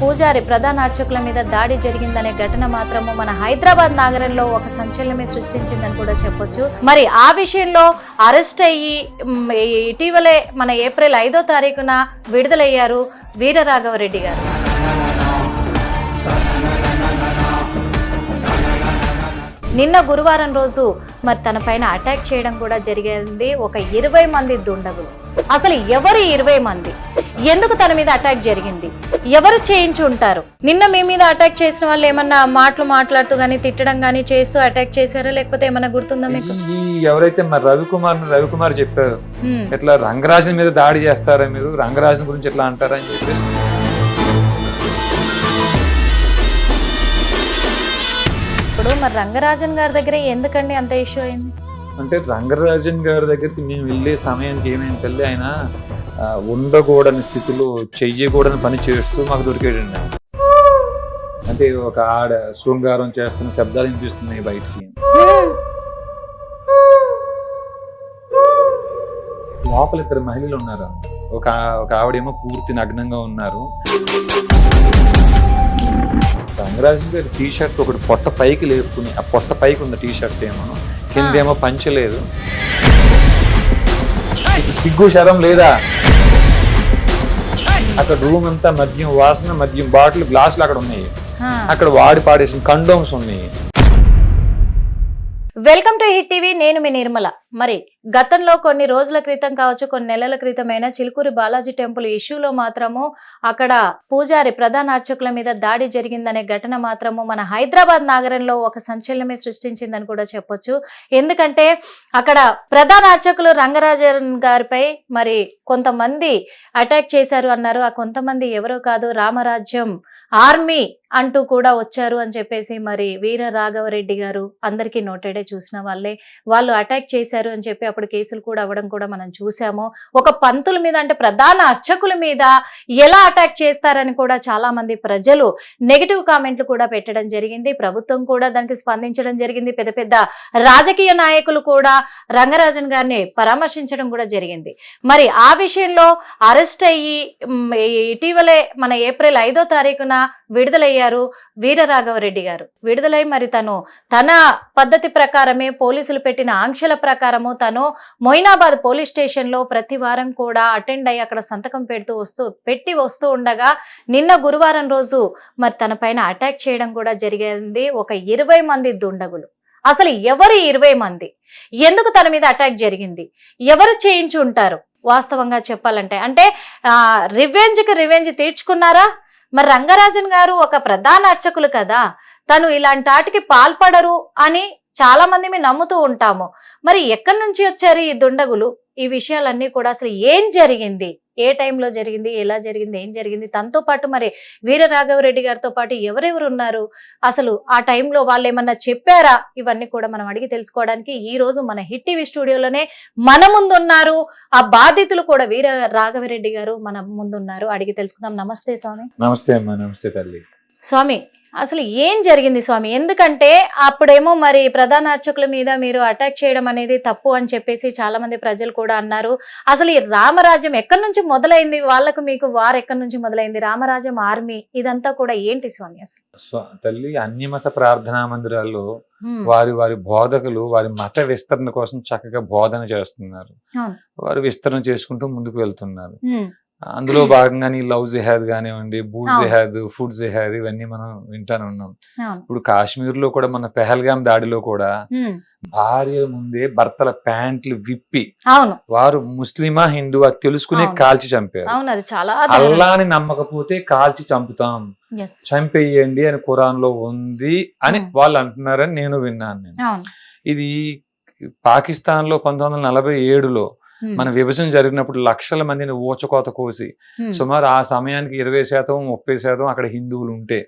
పూజారి ప్రధాన అర్చకుల మీద దాడి జరిగిందనే ఘటన మాత్రము మన హైదరాబాద్ నగరంలో ఒక సంచలనమే సృష్టించిందని కూడా చెప్పొచ్చు. మరి ఆ విషయంలో అరెస్ట్ అయ్యి ఇటీవలే మన ఏప్రిల్ 5వ తారీఖున విడుదలయ్యారు వీరరాఘవరెడ్డి గారు. నిన్న గురువారం రోజు మరి తన పైన అటాక్ చేయడం కూడా జరిగింది. ఒక 20 మంది దుండగులు. అసలు ఎవరు 20 మంది, ఎందుకు తన మీద అటాక్ జరిగింది, ఎవరు చేయించి ఉంటారు? నిన్న మీ మీద అటాక్ చేసిన వాళ్ళు ఏమన్నా మాటలు మాట్లాడుతూ గానీ తిట్టడం గానీ చేస్తూ అటాక్ చేశారా, లేకపోతే ఏమన్నా గుర్తుందా మీకు? ఎవరైతే మరి రవికుమార్ చెప్పారు ఇట్లా రంగరాజన్ మీద దాడి చేస్తారా, మీరు రంగరాజన్ గురించి ఎట్లా అంటారా అని చెప్పి. ఇప్పుడు మరి రంగరాజన్ గారి దగ్గర ఎందుకండి అంత ఇష్యూ అయింది? అంటే రంగరాజన్ గారి దగ్గరికి మేము వెళ్ళే సమయానికి ఏమైంది తల్లి, ఆయన ఉండకూడని స్థితిలో చెయ్యకూడని పని చేస్తూ మాకు దొరికాడండి. అంటే ఒక ఆడ శృంగారం చేస్తున్న శబ్దాలు వినిపిస్తున్నాయి బయటికి. లోపల 2 మహిళలు ఉన్నారు. ఒక ఆవిడేమో పూర్తి నగ్నంగా ఉన్నారు. రంగరాజన్ గారి టీ షర్ట్ ఒకటి పొట్ట పైకి లేపుకుని, ఆ పొట్ట పైకి ఉంది టీ షర్ట్ ఏమో, కిందేమో పంచలేదు. సిగ్గు శరం లేదా? అక్కడ రూమ్ అంతా మద్యం వాసన, మద్యం బాటిల్ గ్లాసులు అక్కడ ఉన్నాయి. అక్కడ వాడి పాడేసిన కండోమ్స్ ఉన్నాయి. Welcome to hit TV. నేను మీ నిర్మల. మరి గతంలో కొన్ని రోజుల క్రితం కావచ్చు, కొన్ని నెలల క్రితమైన చిలుకూరి బాలాజీ టెంపుల్ ఇష్యూలో మాత్రము అక్కడ పూజారి ప్రధాన అర్చకుల మీద దాడి జరిగిందనే ఘటన మాత్రము మన హైదరాబాద్ నగరంలో ఒక సంచలనమే సృష్టించిందని కూడా చెప్పొచ్చు. ఎందుకంటే అక్కడ ప్రధాన అర్చకులు రంగరాజన్ గారిపై మరి కొంతమంది అటాక్ చేశారు అన్నారు. ఆ కొంతమంది ఎవరో కాదు, రామరాజ్యం ఆర్మీ అంటూ కూడా వచ్చారు అని చెప్పేసి మరి వీరరాఘవరెడ్డి గారు అందరికీ నోటెడే చూసిన వాళ్ళే. వాళ్ళు అటాక్ చేశారు అని చెప్పి అప్పుడు కేసులు కూడా అవ్వడం కూడా మనం చూసాము. ఒక పంతుల మీద, అంటే ప్రధాన అర్చకుల మీద ఎలా అటాక్ చేస్తారని కూడా చాలా మంది ప్రజలు నెగిటివ్ కామెంట్లు కూడా పెట్టడం జరిగింది. ప్రభుత్వం కూడా దానికి స్పందించడం జరిగింది. పెద్ద పెద్ద రాజకీయ నాయకులు కూడా రంగరాజన్ గారిని పరామర్శించడం కూడా జరిగింది. మరి ఆ విషయంలో అరెస్ట్ అయ్యి ఇటీవలే మన ఏప్రిల్ 5వ తారీఖున విడుదలయ్యారు వీరరాఘవరెడ్డి గారు. విడుదలై మరి తన పద్ధతి ప్రకారమే, పోలీసులు పెట్టిన ఆంక్షల ప్రకారము తను మొయినాబాద్ పోలీస్ స్టేషన్ లో ప్రతి వారం కూడా అటెండ్ అయ్యి అక్కడ సంతకం పెట్టి వస్తూ ఉండగా నిన్న గురువారం రోజు మరి తన పైన అటాక్ చేయడం కూడా జరిగింది. ఒక 20 మంది దుండగులు. అసలు ఎవరు 20 మంది, ఎందుకు తన మీద అటాక్ జరిగింది, ఎవరు చేయించి ఉంటారు? వాస్తవంగా చెప్పాలంటే అంటే రివెంజ్ తీర్చుకున్నారా? మరి రంగరాజన్ గారు ఒక ప్రధాన అర్చకులు కదా, తను ఇలాంటి వాటికి పాల్పడరు అని చాలా మంది మేము నమ్ముతూ ఉంటాము. మరి ఎక్కడి నుంచి వచ్చారు ఈ దుండగులు? ఈ విషయాలన్నీ కూడా అసలు ఏం జరిగింది, ఏ టైంలో జరిగింది, ఎలా జరిగింది, ఏం జరిగింది, తనతో పాటు మరి వీరరాఘవరెడ్డి గారితో పాటు ఎవరెవరు ఉన్నారు, అసలు ఆ టైంలో వాళ్ళు ఏమన్నా చెప్పారా? ఇవన్నీ కూడా మనం అడిగి తెలుసుకోవడానికి ఈ రోజు మన హిట్ టీవీ స్టూడియోలోనే మన ముందున్నారు. ఆ బాధితులు కూడా వీరరాఘవరెడ్డి గారు మన ముందున్నారు. అడిగి తెలుసుకుందాం. నమస్తే స్వామి. నమస్తే అమ్మా. నమస్తే తల్లి. స్వామి, అసలు ఏం జరిగింది స్వామి? ఎందుకంటే అప్పుడేమో మరి ప్రధాన అర్చకుల మీద మీరు అటాక్ చేయడం అనేది తప్పు అని చెప్పేసి చాలా మంది ప్రజలు కూడా అన్నారు. అసలు ఈ రామరాజ్యం ఎక్కడి నుంచి మొదలైంది, వాళ్ళకు మీకు వారు ఎక్కడి నుంచి మొదలైంది, రామరాజ్యం ఆర్మీ, ఇదంతా కూడా ఏంటి స్వామి? అసలు తల్లి, అన్ని మత ప్రార్థనా మందిరాల్లో వారి బోధకులు వారి మత విస్తరణ కోసం చక్కగా బోధన చేస్తున్నారు. వారు విస్తరణ చేసుకుంటూ ముందుకు వెళ్తున్నారు. అందులో భాగంగానే లవ్ జిహాద్ కానివ్వండి, బూట్ జిహాద్, ఫుడ్ జిహాద్, ఇవన్నీ మనం వింటానే ఉన్నాం. ఇప్పుడు కాశ్మీర్ లో కూడా మన పెహల్గాం దాడిలో కూడా భార్య ముందే భర్తల ప్యాంట్లు విప్పి వారు ముస్లిమా హిందువా తెలుసుకునే కాల్చి చంపారు. అల్లాని నమ్మకపోతే కాల్చి చంపుతాం, చంపేయండి అని ఖురాన్ లో ఉంది అని వాళ్ళు అంటున్నారని నేను విన్నాను. ఇది పాకిస్తాన్ లో 1947లో మన విభజన జరిగినప్పుడు లక్షల మందిని ఊచకోత కోసి సుమారు ఆ సమయానికి 20%, 30% అక్కడ హిందువులు ఉంటే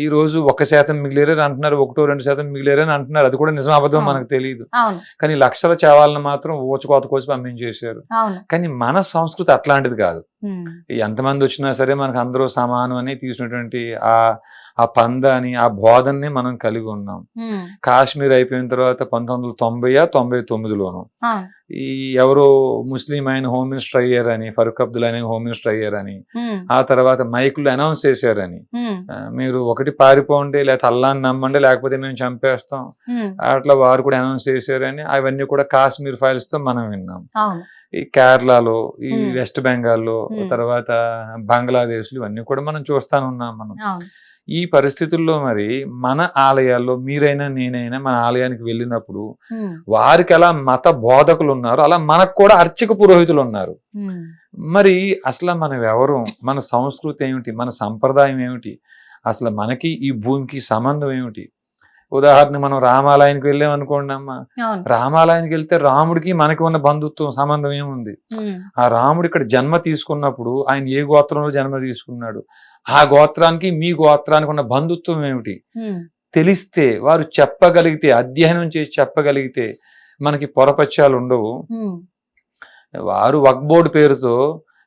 ఈ రోజు 1% మిగిలేరని అంటున్నారు, 1-2% మిగిలేరని అంటున్నారు. అది కూడా నిజం అబద్ధం మనకు తెలియదు. కానీ లక్షల చావాలను మాత్రం ఊచకోత కోసి పంపించేశారు. కానీ మన సంస్కృతి అట్లాంటిది కాదు. ఎంతమంది వచ్చినా సరే మనకు అందరూ సమానం అని తీసుకున్నటువంటి ఆ పందాని ఆ బోధనని మనం కలిగి ఉన్నాం. కాశ్మీర్ అయిపోయిన తర్వాత 1990-99లోను ఈ ఎవరో ముస్లిం ఆయన హోమ్ మినిస్టర్ అయ్యారని, ఫరూక్ అబ్దుల్లా ఆయన హోమ్ మినిస్టర్ అయ్యారని, ఆ తర్వాత మైకులు అనౌన్స్ చేశారని, మీరు ఒకటి పారిపోండి లేకపోతే అల్లాని నమ్మండి లేకపోతే మేము చంపేస్తాం, అట్లా వారు కూడా అనౌన్స్ చేశారని, అవన్నీ కూడా కాశ్మీర్ ఫైల్స్ తో మనం విన్నాం. ఈ కేరళలో, ఈ వెస్ట్ బెంగాల్లో, తర్వాత బంగ్లాదేశ్ ఇవన్నీ కూడా మనం చూస్తానే ఉన్నాం. మనం ఈ పరిస్థితుల్లో మరి మన ఆలయాల్లో మీరైనా నేనైనా మన ఆలయానికి వెళ్ళినప్పుడు వారికి ఎలా మత బోధకులు ఉన్నారు అలా మనకు కూడా అర్చక పురోహితులు ఉన్నారు. మరి అసలు మనం ఎవరు, మన సంస్కృతి ఏమిటి, మన సంప్రదాయం ఏమిటి, అసలు మనకి ఈ భూమికి సంబంధం ఏమిటి? ఉదాహరణ మనం రామాలయానికి వెళ్ళాం అనుకోండి అమ్మ, రామాలయానికి వెళ్తే రాముడికి మనకి ఉన్న బంధుత్వం సంబంధం ఏముంది? ఆ రాముడు ఇక్కడ జన్మ తీసుకున్నప్పుడు ఆయన ఏ గోత్రంలో జన్మ తీసుకున్నాడు, ఆ గోత్రానికి మీ గోత్రానికి ఉన్న బంధుత్వం ఏమిటి తెలిస్తే, వారు చెప్పగలిగితే, అధ్యయనం చేసి చెప్పగలిగితే మనకి పొరపత్యాలు ఉండవు. వారు వక్ఫ్ బోర్డు పేరుతో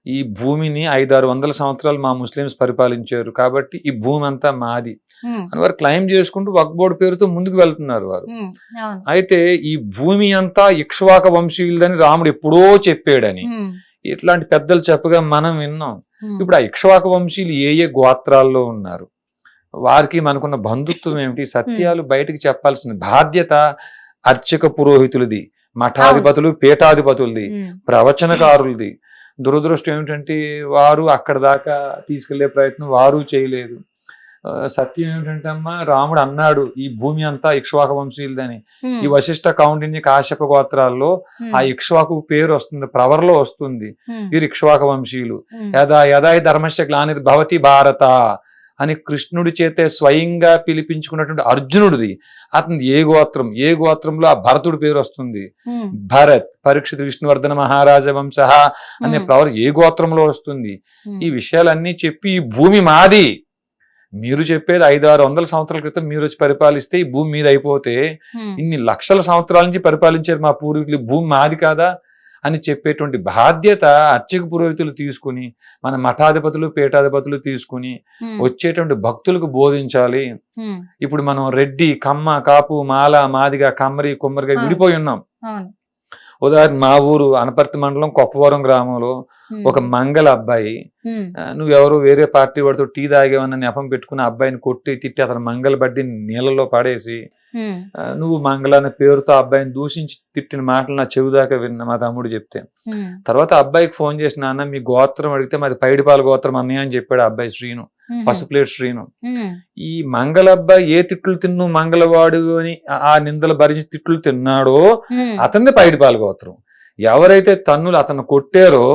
ఈ భూమిని 500-600 సంవత్సరాలు మా ముస్లిమ్స్ పరిపాలించారు కాబట్టి ఈ భూమి అంతా మాది అని వారు క్లెయిమ్ చేసుకుంటూ వక్ఫ్ బోర్డు పేరుతో ముందుకు వెళ్తున్నారు వారు. అయితే ఈ భూమి అంతా ఇక్ష్వాక వంశీయులదని రాముడు ఎప్పుడో చెప్పాడని ఇట్లాంటి పెద్దలు చెప్పగా మనం విన్నాం. ఇప్పుడు ఆ ఇక్ష్వాక వంశీయులు ఏ గోత్రాల్లో ఉన్నారు, వారికి మనకున్న బంధుత్వం ఏమిటి, సత్యాలు బయటికి చెప్పాల్సిన బాధ్యత అర్చక పురోహితులది, మఠాధిపతులు పీఠాధిపతులది, ప్రవచనకారులది. దురదృష్టం ఏమిటంటే వారు అక్కడ దాకా తీసుకెళ్లే ప్రయత్నం వారు చేయలేదు. సత్యం ఏమిటంటే అమ్మా, రాముడు అన్నాడు ఈ భూమి అంతా ఇక్ష్వాక వంశీయులదని. ఈ వశిష్ఠ కౌండిన్య కాశ్యప గోత్రాల్లో ఆ ఇక్ష్వాకు పేరు వస్తుంది, ప్రవర్లో వస్తుంది, వీరు ఇక్ష్వాక వంశీయులు. యదా యదా ధర్మస్య గ్లానిర్భవతి భారత అని కృష్ణుడి చేతే స్వయంగా పిలిపించుకున్నటువంటి అర్జునుడిది, అతని ఏ గోత్రం, ఏ గోత్రంలో ఆ భరతుడి పేరు వస్తుంది, భరత్. పరీక్షిత విష్ణువర్ధన మహారాజ వంశ అనే ప్రవర్ ఏ గోత్రంలో వస్తుంది. ఈ విషయాలన్నీ చెప్పి ఈ భూమి మాది, మీరు చెప్పేది 500-600 సంవత్సరాల క్రితం మీరు వచ్చి పరిపాలిస్తే ఈ భూమి మీద అయిపోతే ఇన్ని లక్షల సంవత్సరాల నుంచి పరిపాలించారు మా పూర్వీకులు, భూమి మాది కాదా అని చెప్పేటువంటి బాధ్యత అర్చక పురోహితులు తీసుకుని, మన మఠాధిపతులు పీఠాధిపతులు తీసుకుని వచ్చేటువంటి భక్తులకు బోధించాలి. ఇప్పుడు మనం రెడ్డి, కమ్మ, కాపు, మాల, మాదిగ, కమ్మరి, కుమ్మరిగా విడిపోయి ఉన్నాం. ఉదాహరణ మా ఊరు అనపర్తి మండలం కొప్పవరం గ్రామంలో ఒక మంగళ అబ్బాయి, నువ్వెవరు వేరే పార్టీ వాడితో టీ తాగేవన్న నెపం పెట్టుకుని అబ్బాయిని కొట్టి తిట్టి అతను మంగళ బడ్డి నీళ్ళలో పడేసి, నువ్వు మంగళ అనే పేరుతో అబ్బాయిని దూషించి తిట్టిన మాటలు నా చెవి దాకా విన్నా మా తమ్ముడు చెప్తే. తర్వాత అబ్బాయికి ఫోన్ చేసి, నాన్న మీ గోత్రం అడిగితే మాది పైడిపాల గోత్రం అన్నయ్య అని చెప్పాడు అబ్బాయి శ్రీను, పసుపులేట్ శ్రీను. ఈ మంగళ అబ్బాయి ఏ తిట్లు తిన్ను మంగళవాడు అని ఆ నిందలు భరించి తిట్లు తిన్నాడో అతన్ని పైడిపాల గోత్రం. ఎవరైతే తన్నులు అతను కొట్టారో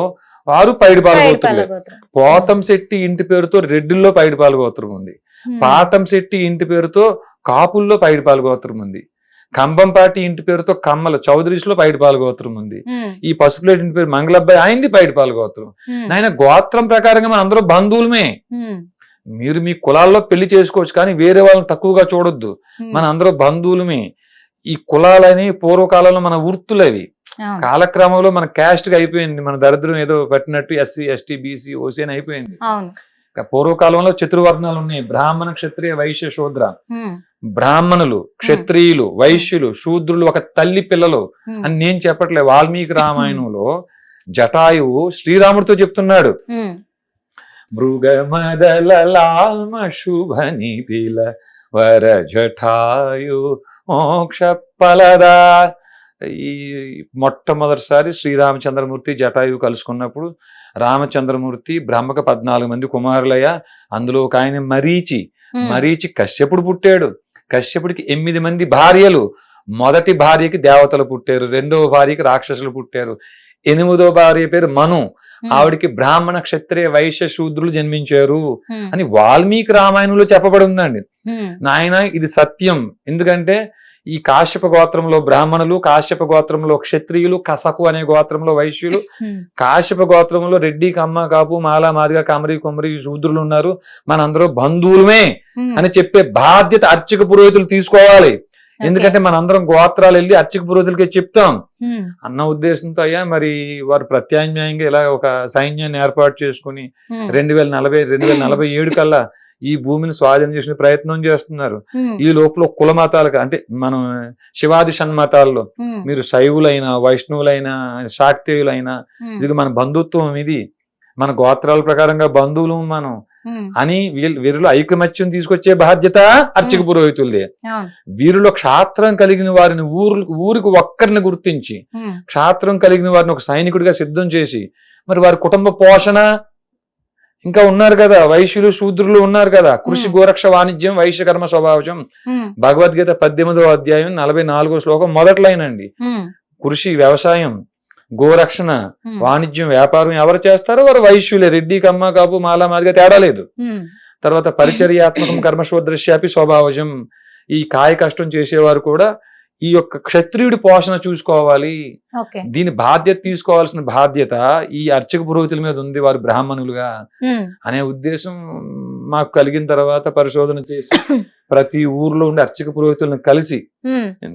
వారు పైడిపాల గోత్రులే. పోతం శెట్టి ఇంటి పేరుతో రెడ్డిల్లో పైడిపాల గోత్రం ఉంది, పాటం శెట్టి ఇంటి పేరుతో కాపుల్లో పైడిపాల గోత్రం ఉంది, కంబంపాటి ఇంటి పేరుతో కమ్మల చౌదరీస్లో పైడిపాల గోత్రం ఉంది, ఈ పసుపులేటి ఇంటి పేరు మంగళబ్బాయి ఆయనది పైడిపాల గోత్రం. ఆయన గోత్రం ప్రకారంగా మన అందరూ బంధువులమే. మీరు మీ కులాల్లో పెళ్లి చేసుకోవచ్చు కానీ వేరే వాళ్ళని తక్కువగా చూడొద్దు, మన అందరూ బంధువులమే. ఈ కులాలని పూర్వకాలంలో మన వృత్తులవి, కాలక్రమంలో మన క్యాస్ట్ గా అయిపోయింది, మన దరిద్రం ఏదో పట్టినట్టు ఎస్సీ ఎస్టీ బీసీ ఓసీ అని అయిపోయింది. పూర్వకాలంలో చతుర్వర్ణాలు ఉన్నాయి, బ్రాహ్మణ క్షత్రియ వైశ్య శూద్ర. బ్రాహ్మణులు, క్షత్రియులు, వైశ్యులు, శూద్రులు ఒక తల్లి పిల్లలు అని నేను చెప్పట్లే. వాల్మీకి రామాయణంలో జటాయువు శ్రీరాముడితో చెప్తున్నాడు, మృగమదలామ శుభ నిధిల వర జటాయు మోక్ష ఫలదా. ఈ మొట్టమొదటిసారి శ్రీరామచంద్రమూర్తి జటాయువు కలుసుకున్నప్పుడు రామచంద్రమూర్తి బ్రహ్మకు 14 మంది కుమారులయ్యా, అందులో ఒక ఆయన మరీచి కశ్యపుడు పుట్టాడు. కశ్యపుడికి 8 మంది భార్యలు. మొదటి భార్యకి దేవతలు పుట్టారు, రెండవ భార్యకి రాక్షసులు పుట్టారు, 8వ భార్య పేరు మను, ఆవిడికి బ్రాహ్మణ క్షత్రియ వైశ్య శూద్రులు జన్మించారు అని వాల్మీకి రామాయణంలో చెప్పబడి ఉందండి. నాయన ఇది సత్యం. ఎందుకంటే ఈ కాశ్యప గోత్రంలో బ్రాహ్మణులు, కాశ్యప గోత్రంలో క్షత్రియులు, కసకు అనే గోత్రంలో వైశ్యులు, కాశ్యప గోత్రంలో రెడ్డి, కమ్మ, కాపు, మాల, మాదిగ, కామరి, కుమ్మరి శూద్రులు ఉన్నారు, మనందరూ బంధువులమే అని చెప్పే బాధ్యత అర్చక పురోహితులు తీసుకోవాలి. ఎందుకంటే మనందరం గోత్రాలు వెళ్ళి అర్చక పురోహితులకి చెప్తాం అన్న ఉద్దేశంతో. అయ్యా మరి వారు ప్రత్యామ్నాయంగా ఇలా ఒక సైన్యాన్ని ఏర్పాటు చేసుకుని 2047 కల్లా ఈ భూమిని స్వాధీనం చేసిన ప్రయత్నం చేస్తున్నారు. ఈ లోపల కుల మతాలకు అంటే మనం శివాది షణ్మతాల్లో మీరు శైవులైనా వైష్ణవులైనా శాక్తేయులైనా ఇది మన బంధుత్వం, ఇది మన గోత్రాల ప్రకారంగా బంధువులు మనం అని వీరిలో ఐకమత్యం తీసుకొచ్చే బాధ్యత అర్చక పురోహితులదే. వీరిలో క్షాత్రం కలిగిన వారిని ఊరికి ఒక్కరిని గుర్తించి క్షాత్రం కలిగిన వారిని ఒక సైనికుడిగా సిద్ధం చేసి మరి వారి కుటుంబ పోషణ ఇంకా ఉన్నారు కదా, వైశ్యులు శూద్రులు ఉన్నారు కదా. కృషి గోరక్ష వాణిజ్యం వైశ్య కర్మ స్వభావం భగవద్గీత 18వ అధ్యాయం 44వ శ్లోకం మొదట్లైనండి. కృషి వ్యవసాయం, గోరక్షణ, వాణిజ్యం, వ్యాపారం ఎవరు చేస్తారో వారు వైశ్యులే. రెడ్డి కమ్మ కాపు మాలా మాదిగా తేడా లేదు. తర్వాత పరిచర్యాత్మకం కర్మశోదృశ్యాపి స్వభావజం, ఈ కాయ కష్టం చేసేవారు కూడా ఈ యొక్క క్షత్రియుడి పోషణ చూసుకోవాలి. దీని బాధ్యత తీసుకోవాల్సిన బాధ్యత ఈ అర్చక పురోహితుల మీద ఉంది, వారు బ్రాహ్మణులుగా అనే ఉద్దేశం మాకు కలిగిన తర్వాత పరిశోధన చేసి ప్రతి ఊర్లో ఉండే అర్చక పురోహితులను కలిసి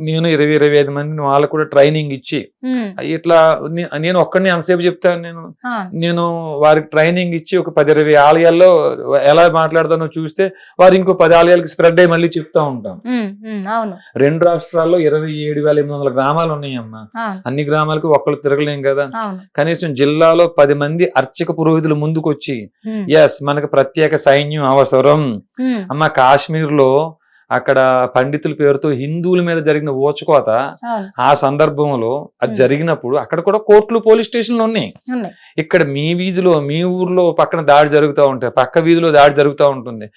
నేను 20-25 మందిని వాళ్ళకు కూడా ట్రైనింగ్ ఇచ్చి ఇట్లా నేను ఒక్కడిని ఎంతసేపు చెప్తాను. నేను వారికి ట్రైనింగ్ ఇచ్చి ఒక 10-20 ఆలయాల్లో ఎలా మాట్లాడతానో చూస్తే వారు ఇంకో 10 ఆలయాలకి స్ప్రెడ్ అయ్యి మళ్ళీ చెప్తా ఉంటాం. 2 రాష్ట్రాల్లో 27,800 గ్రామాలు ఉన్నాయమ్మా. అన్ని గ్రామాలకు ఒక్కళ్ళు తిరగలేం కదా. కనీసం జిల్లాలో 10 మంది అర్చక పురోహితులు ముందుకొచ్చి ఎస్ మనకు ప్రత్యేక సైన్యం అవసరం. అమ్మ కాశ్మీర్ లో అక్కడ పండితుల పేరుతో హిందువుల మీద జరిగిన ఓచుకోత, ఆ సందర్భంలో అది జరిగినప్పుడు అక్కడ కూడా కోర్టులు పోలీస్ స్టేషన్లు ఉన్నాయి. ఇక్కడ మీ వీధిలో మీ ఊర్లో పక్కన దాడి జరుగుతూ ఉంటాయి, పక్క వీధిలో దాడి జరుగుతూ ఉంటుంది.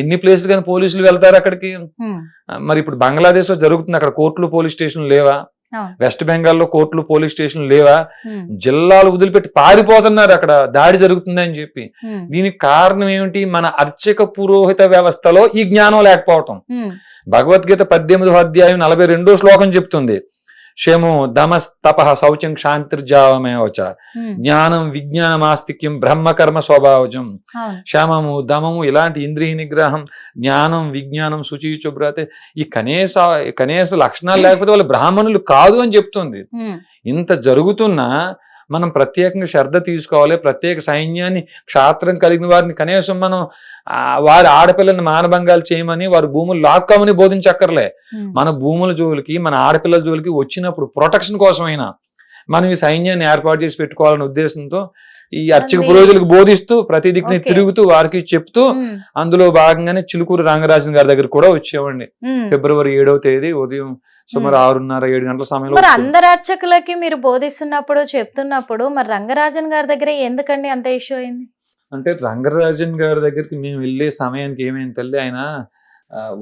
ఎన్ని ప్లేసులు కానీ పోలీసులు వెళ్తారు అక్కడికి. మరి ఇప్పుడు బంగ్లాదేశ్ లో జరుగుతుంది, అక్కడ కోర్టులు పోలీస్ స్టేషన్లు లేవా? వెస్ట్ బెంగాల్లో కోర్టులు పోలీస్ స్టేషన్లు లేవా? జిల్లాలు వదిలిపెట్టి పారిపోతున్నారు అక్కడ దాడి జరుగుతుంది అని చెప్పి. దీనికి కారణం ఏమిటి? మన అర్చక పురోహిత వ్యవస్థలో ఈ జ్ఞానం లేకపోవటం. భగవద్గీత 18వ అధ్యాయం 42వ శ్లోకం చెప్తుంది, క్షేమో దమస్తప శౌచం క్షాంతిర్జావమేవచ జ్ఞానం విజ్ఞానం ఆస్తిక్యం బ్రహ్మకర్మ స్వభావజం. క్షమము దమము ఇలాంటి ఇంద్రియ నిగ్రహం, జ్ఞానం విజ్ఞానం శుచి శుభ్రత, ఈ కనీస లక్షణాలు లేకపోతే వాళ్ళు బ్రాహ్మణులు కాదు అని చెప్తుంది. ఇంత జరుగుతున్నా మనం ప్రత్యేకంగా శ్రద్ధ తీసుకోవాలి. ప్రత్యేక సైన్యాన్ని క్షాత్రం కలిగిన వారిని కనీసం మనం వారి ఆడపిల్లల్ని మానభంగాలు చేయమని వారి భూములు లాక్కోమని బోధించక్కర్లే. మన భూముల జోలికి మన ఆడపిల్లల జోలికి వచ్చినప్పుడు ప్రొటెక్షన్ కోసమైనా మనం ఈ సైన్యాన్ని ఏర్పాటు చేసి పెట్టుకోవాలనే ఉద్దేశంతో ఈ అర్చక పురోహితులకు బోధిస్తూ ప్రతి దిక్కుని తిరుగుతూ వారికి చెప్తూ అందులో భాగంగానే చిలుకూరు రంగరాజన్ గారి దగ్గర కూడా వచ్చేవండి. ఫిబ్రవరి 7వ తేదీ ఉదయం సుమారు 6:30-7 గంటల సమయంలో. మరి అందరు అర్చకులకి మీరు బోధిస్తున్నప్పుడు చెప్తున్నప్పుడు మరి రంగరాజన్ గారి దగ్గర ఎందుకండి అంత ఇష్యూ అయింది? అంటే రంగరాజన్ గారి దగ్గరికి మేము వెళ్ళే సమయానికి ఏమైంది తల్లి, ఆయన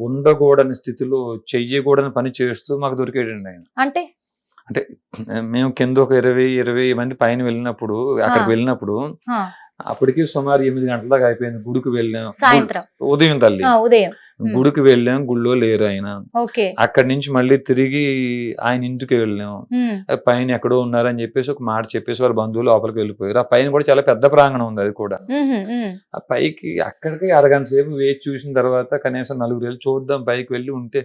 ఉండకూడని స్థితిలో చెయ్యకూడని పని చేస్తూ మాకు దొరికేటండి ఆయన. అంటే మేము కింద ఒక 20 మంది పైన వెళ్ళినప్పుడు అక్కడికి వెళ్ళినప్పుడు అప్పటికి సుమారు 8 గంటల దాకా అయిపోయింది. గుడికి వెళ్ళాం, సాయంత్రం ఉదయం తల్లి గుడికి వెళ్ళాం, గుళ్ళో లేరు ఆయన. అక్కడి నుంచి మళ్ళీ తిరిగి ఆయన ఇంటికి వెళ్ళాం. పైన ఎక్కడో ఉన్నారని చెప్పేసి ఒక మాట చెప్పేసి వారి బంధువులు లోపలికి వెళ్ళిపోయారు. ఆ పైన కూడా చాలా పెద్ద ప్రాంగణం ఉంది, అది కూడా. ఆ పైకి అక్కడికి అరగంట సేపు వేచి చూసిన తర్వాత కనీసం 4 వెళ్ళి చూద్దాం పైకి వెళ్ళి ఉంటే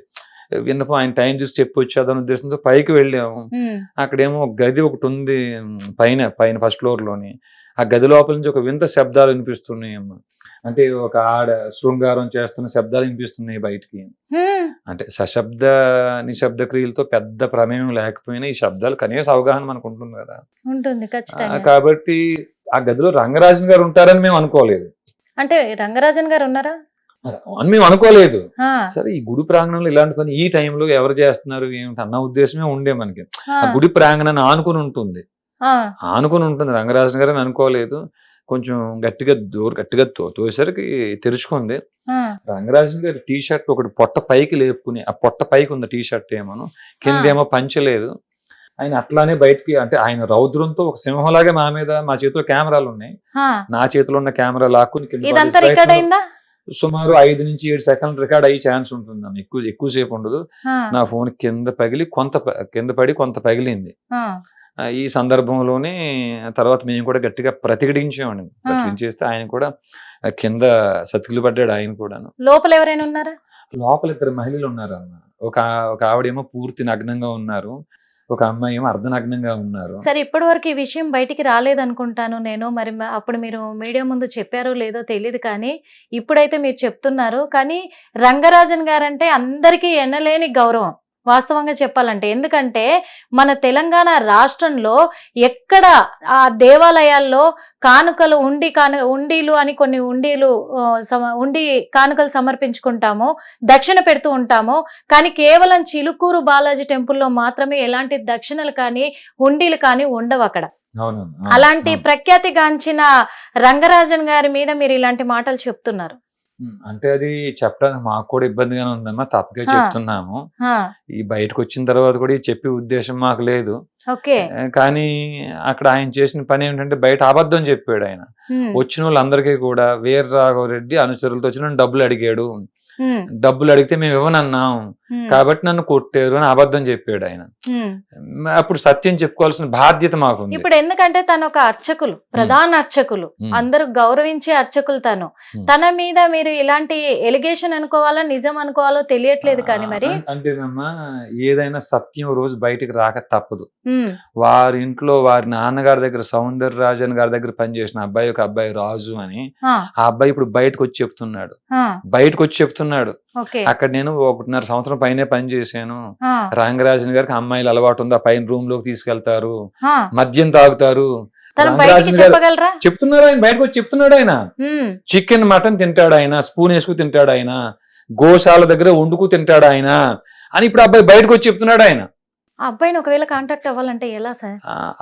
విన్నపం ఆయన టైం చూసి చెప్పి వచ్చేదని ఉద్దేశంతో పైకి వెళ్ళాము. అక్కడేమో ఒక గది ఒకటి ఉంది పైన ఫస్ట్ ఫ్లోర్ లోని. ఆ గది లోపల నుంచి ఒక వింత శబ్దాలు వినిపిస్తున్నాయి అమ్మ. అంటే ఒక ఆడ శృంగారం చేస్తున్న శబ్దాలు వినిపిస్తున్నాయి బయటికి. అంటే సశబ్ద నిశ్శబ్ద క్రియలతో పెద్ద ప్రమేయం లేకపోయినా ఈ శబ్దాలు కనీస అవగాహన మనకు ఉంటుంది కదా. కాబట్టి ఆ గదిలో రంగరాజన్ గారు ఉంటారని మేము అనుకోలేదు. అంటే రంగరాజన్ గారు ఉన్నారా అని మేము అనుకోలేదు. సరే ఈ గుడి ప్రాంగణంలో ఇలాంటి పని ఈ టైంలో ఎవరు చేస్తున్నారు ఏమిటి అన్న ఉద్దేశమే ఉండే మనకి. ఆ గుడి ప్రాంగణాన్ని ఆనుకుని ఉంటుంది రంగరాజన్ గారు అని అనుకోలేదు. కొంచెం గట్టిగా తోసరికి తెరుచుకుంది. రంగరాజన్ గారి టీ షర్ట్ ఒకటి పొట్ట పైకి లేపుకుని, ఆ పొట్ట పైకి ఉంది టీ షర్ట్ ఏమోను, కిందేమో పంచలేదు. ఆయన అట్లానే బయటికి, అంటే ఆయన రౌద్రంతో ఒక సింహంలాగే మా చేతిలో కెమెరాలు ఉన్నాయి, నా చేతిలో ఉన్న కెమెరా లాక్కుని సుమారు 5 నుంచి 7 సెకండ్లు రికార్డ్ అయ్యే ఛాన్స్ ఉంటుంది. ఎక్కువసేపు ఉండదు. నా ఫోన్ కింద పడి కొంత పగిలింది. ఈ సందర్భంలోనే తర్వాత మేము కూడా గట్టిగా ప్రతిఘటించామండి. ప్రతిఘటించేస్తే ఆయన కూడా కింద సతికిలు పడ్డాడు. ఆయన కూడా. లోపల ఎవరైనా ఉన్నారా? లోపల 2 మహిళలు ఉన్నారు అన్న. ఒక ఆవిడేమో పూర్తి నగ్నంగా ఉన్నారు, ఒక అమ్మాయి ఏమో అర్ధనగ్నంగా ఉన్నారు. సరే, ఇప్పటి వరకు ఈ విషయం బయటికి రాలేదనుకుంటాను నేను. మరి అప్పుడు మీరు మీడియా ముందు చెప్పారో లేదో తెలియదు, కానీ ఇప్పుడైతే మీరు చెప్తున్నారు. కానీ రంగరాజన్ గారంటే అందరికీ ఎనలేని గౌరవం వాస్తవంగా చెప్పాలంటే. ఎందుకంటే మన తెలంగాణ రాష్ట్రంలో ఎక్కడ ఆ దేవాలయాల్లో కానుకలు ఉండీలు అని కొన్ని ఉండి కానుకలు సమర్పించుకుంటాము, దక్షిణ పెడుతూ ఉంటాము. కానీ కేవలం చిలుకూరు బాలాజీ టెంపుల్లో మాత్రమే ఎలాంటి దక్షిణలు కానీ ఉండీలు కానీ ఉండవు అక్కడ. అలాంటి ప్రఖ్యాతిగాంచిన రంగరాజన్ గారి మీద మీరు ఇలాంటి మాటలు చెప్తున్నారు అంటే అది చెప్పడానికి మాకు కూడా ఇబ్బందిగానే ఉందమ్మా, తప్పకే చెప్తున్నాము. ఈ బయటకు వచ్చిన తర్వాత కూడా చెప్పే ఉద్దేశం మాకు లేదు. కానీ అక్కడ ఆయన చేసిన పని ఏంటంటే బయట అబద్ధం చెప్పాడు. ఆయన వచ్చిన వాళ్ళందరికీ కూడా వీర రాఘవరెడ్డి అనుచరులతో వచ్చిన డబ్బులు అడిగాడు, డబ్బులు అడిగితే మేము ఇవ్వనన్నాం కాబట్టి నన్ను కొట్టారు అని అబద్ధం చెప్పాడు ఆయన. అప్పుడు సత్యం చెప్పుకోవాల్సిన బాధ్యత మాకు. ఇప్పుడు ఎందుకంటే తను ఒక అర్చకులు, ప్రధాన అర్చకులు, అందరూ గౌరవించే అర్చకులు. తన మీద మీరు ఇలాంటి ఎలిగేషన్ అనుకోవాలో నిజం అనుకోవాలో తెలియట్లేదు. కానీ మరి అంటేనమ్మా, ఏదైనా సత్యం రోజు బయటికి రాక తప్పదు. వారి ఇంట్లో వారి నాన్నగారి దగ్గర సౌందరరాజన్ గారి దగ్గర పనిచేసిన అబ్బాయి, ఒక అబ్బాయి రాజు అని, ఆ అబ్బాయి ఇప్పుడు బయటకు వచ్చి చెప్తున్నాడు. అక్కడ నేను 1.5 సంవత్సరం పైనే పని చేశాను. రంగరాజన్ గారికి అమ్మాయిలు అలవాటు ఉంది, ఆ పైన రూమ్ లోకి తీసుకెళ్తారు, మద్యం తాగుతారు. చెప్తున్నారు ఆయన, బయటకు వచ్చి చెప్తున్నాడు ఆయన. చికెన్ మటన్ తింటాడు ఆయన, స్పూన్ వేసుకు తింటాడు ఆయన, గోశాల దగ్గర వండుకు తింటాడు ఆయన అని ఇప్పుడు అబ్బాయి బయటకు వచ్చి చెప్తున్నాడు ఆయన. అబ్బాయిని ఒకవేళ కాంటాక్ట్ అవ్వాలంటే ఎలా సార్?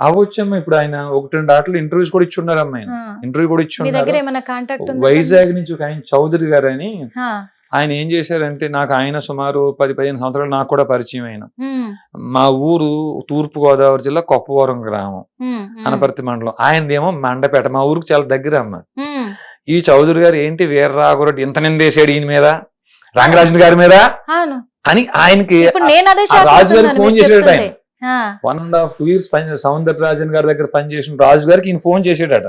అవ్వచ్చమ్మా. ఇప్పుడు ఆయన 1-2 ఆటలు ఇంటర్వ్యూస్ కూడా ఇచ్చున్నారు. అమ్మాయి ఇంటర్వ్యూ కూడా ఇచ్చున్నారు. వైజాగ్ నుంచి ఒక ఆయన చౌదరి గారు అని, ఆయన ఏం చేశారంటే, నాకు ఆయన సుమారు 10-15 సంవత్సరాలు నాకు కూడా పరిచయం. ఆయన మా ఊరు తూర్పు గోదావరి జిల్లా కొప్పవరం గ్రామం, అనపర్తి మండలం. ఆయనదేమో మండపేట, మా ఊరికి చాలా దగ్గర అమ్మ. ఈ చౌదరి గారు ఏంటి వీర రాఘవరెడ్డి ఇంత నిందేశాడు ఈయన మీద, రంగరాజన్ గారి మీద అని ఆయనకి రాజు గారికి ఫోన్ చేసాడు. ఆయన 1.5 years సౌందరరాజన్ గారి దగ్గర పనిచేసిన రాజు గారికి ఈయన ఫోన్ చేసాడట.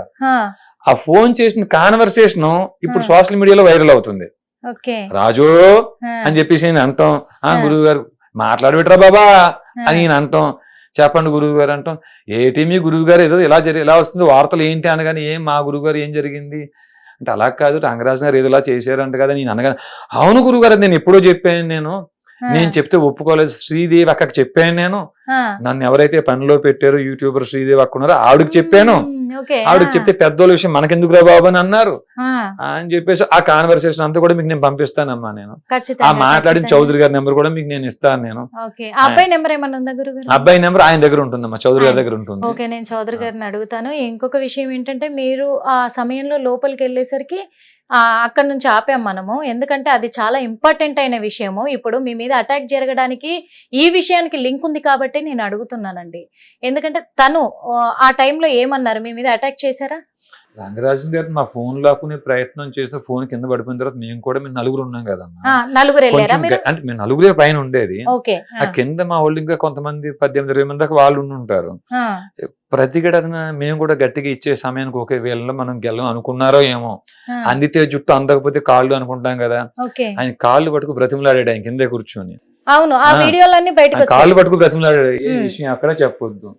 ఆ ఫోన్ చేసిన కాన్వర్సేషన్ ఇప్పుడు సోషల్ మీడియాలో వైరల్ అవుతుంది. రాజు అని చెప్పేసి అంటాం, గురువు గారు మాట్లాడబెట్టరా బాబా అని ఈయన అంటాం, చెప్పండి గురువు గారు అంటాం. ఏటి మీ గురువు గారు ఏదో ఇలా వస్తుంది వార్తలు ఏంటి అనగానే, ఏం మా గురువు గారు ఏం జరిగింది అంటే, అలా కాదు రంగరాజన్ గారు ఏదో ఇలా చేశారంట కదా. నేను అనగానే, అవును గురువు గారు నేను ఎప్పుడో చెప్పాను, నేను చెప్తే ఒప్పుకోలేదు. శ్రీదేవి అక్కకి చెప్పాను, నేను నన్ను ఎవరైతే పనిలో పెట్టారో యూట్యూబర్ శ్రీదేవి అక్క ఉన్నారో ఆవిడకి చెప్పాను. ఆవిడకి చెప్తే పెద్దోళ్ళ విషయం మనకెందుకు రా బాబు అని అన్నారు అని చెప్పేసి ఆ కాన్వర్సేషన్ అంతా కూడా మీకు నేను పంపిస్తానమ్మా. నేను ఆ మాట్లాడిన చౌదరి గారి నెంబర్ కూడా మీకు నేను ఇస్తాను. నేను అబ్బాయి నెంబర్ ఆయన దగ్గర ఉంటుందమ్మా, చౌదరి గారి దగ్గర ఉంటుంది. ఓకే, నేను చౌదరి గారిని అడుగుతాను. ఇంకొక విషయం ఏంటంటే, మీరు ఆ సమయంలో లోపలికి వెళ్ళేసరికి అక్కడ నుంచి ఆపాం మనము, ఎందుకంటే అది చాలా ఇంపార్టెంట్ అయిన విషయము. ఇప్పుడు మీ మీద అటాక్ జరగడానికి ఈ విషయానికి లింక్ ఉంది కాబట్టి నేను అడుగుతున్నానండి. ఎందుకంటే తను ఆ టైంలో ఏమన్నారు, మీ మీద అటాక్ చేశారా? రంగరాజన్ గారు మా ఫోన్ లాక్కునే ప్రయత్నం చేస్తే ఫోన్ కింద పడిపోయిన తర్వాత మేము నలుగురు ఉన్నాం కదమ్మా. అంటే మేము నలుగురే పైన ఉండేది. ఆ కింద మా వాళ్ళు ఇంకా కొంతమంది 18-20 మంది దాకా వాళ్ళు ఉంటారు. ప్రతిఘటన మేము కూడా గట్టిగా ఇచ్చే సమయానికి ఒకే వేళలో మనం గెలం అనుకున్నారో ఏమో, అందితే జుట్టు అందకపోతే కాళ్ళు అనుకుంటాం కదా. ఆయన కాళ్ళు పట్టుకు బ్రతిమలాడాడు ఆయన కిందే కూర్చొని. అవును, ఆ వీడియోలన్నీ బయటకు కాళ్ళు పట్టుకు బ్రతిమలాడాడు. ఏ విషయం అక్కడ చెప్పొద్దు,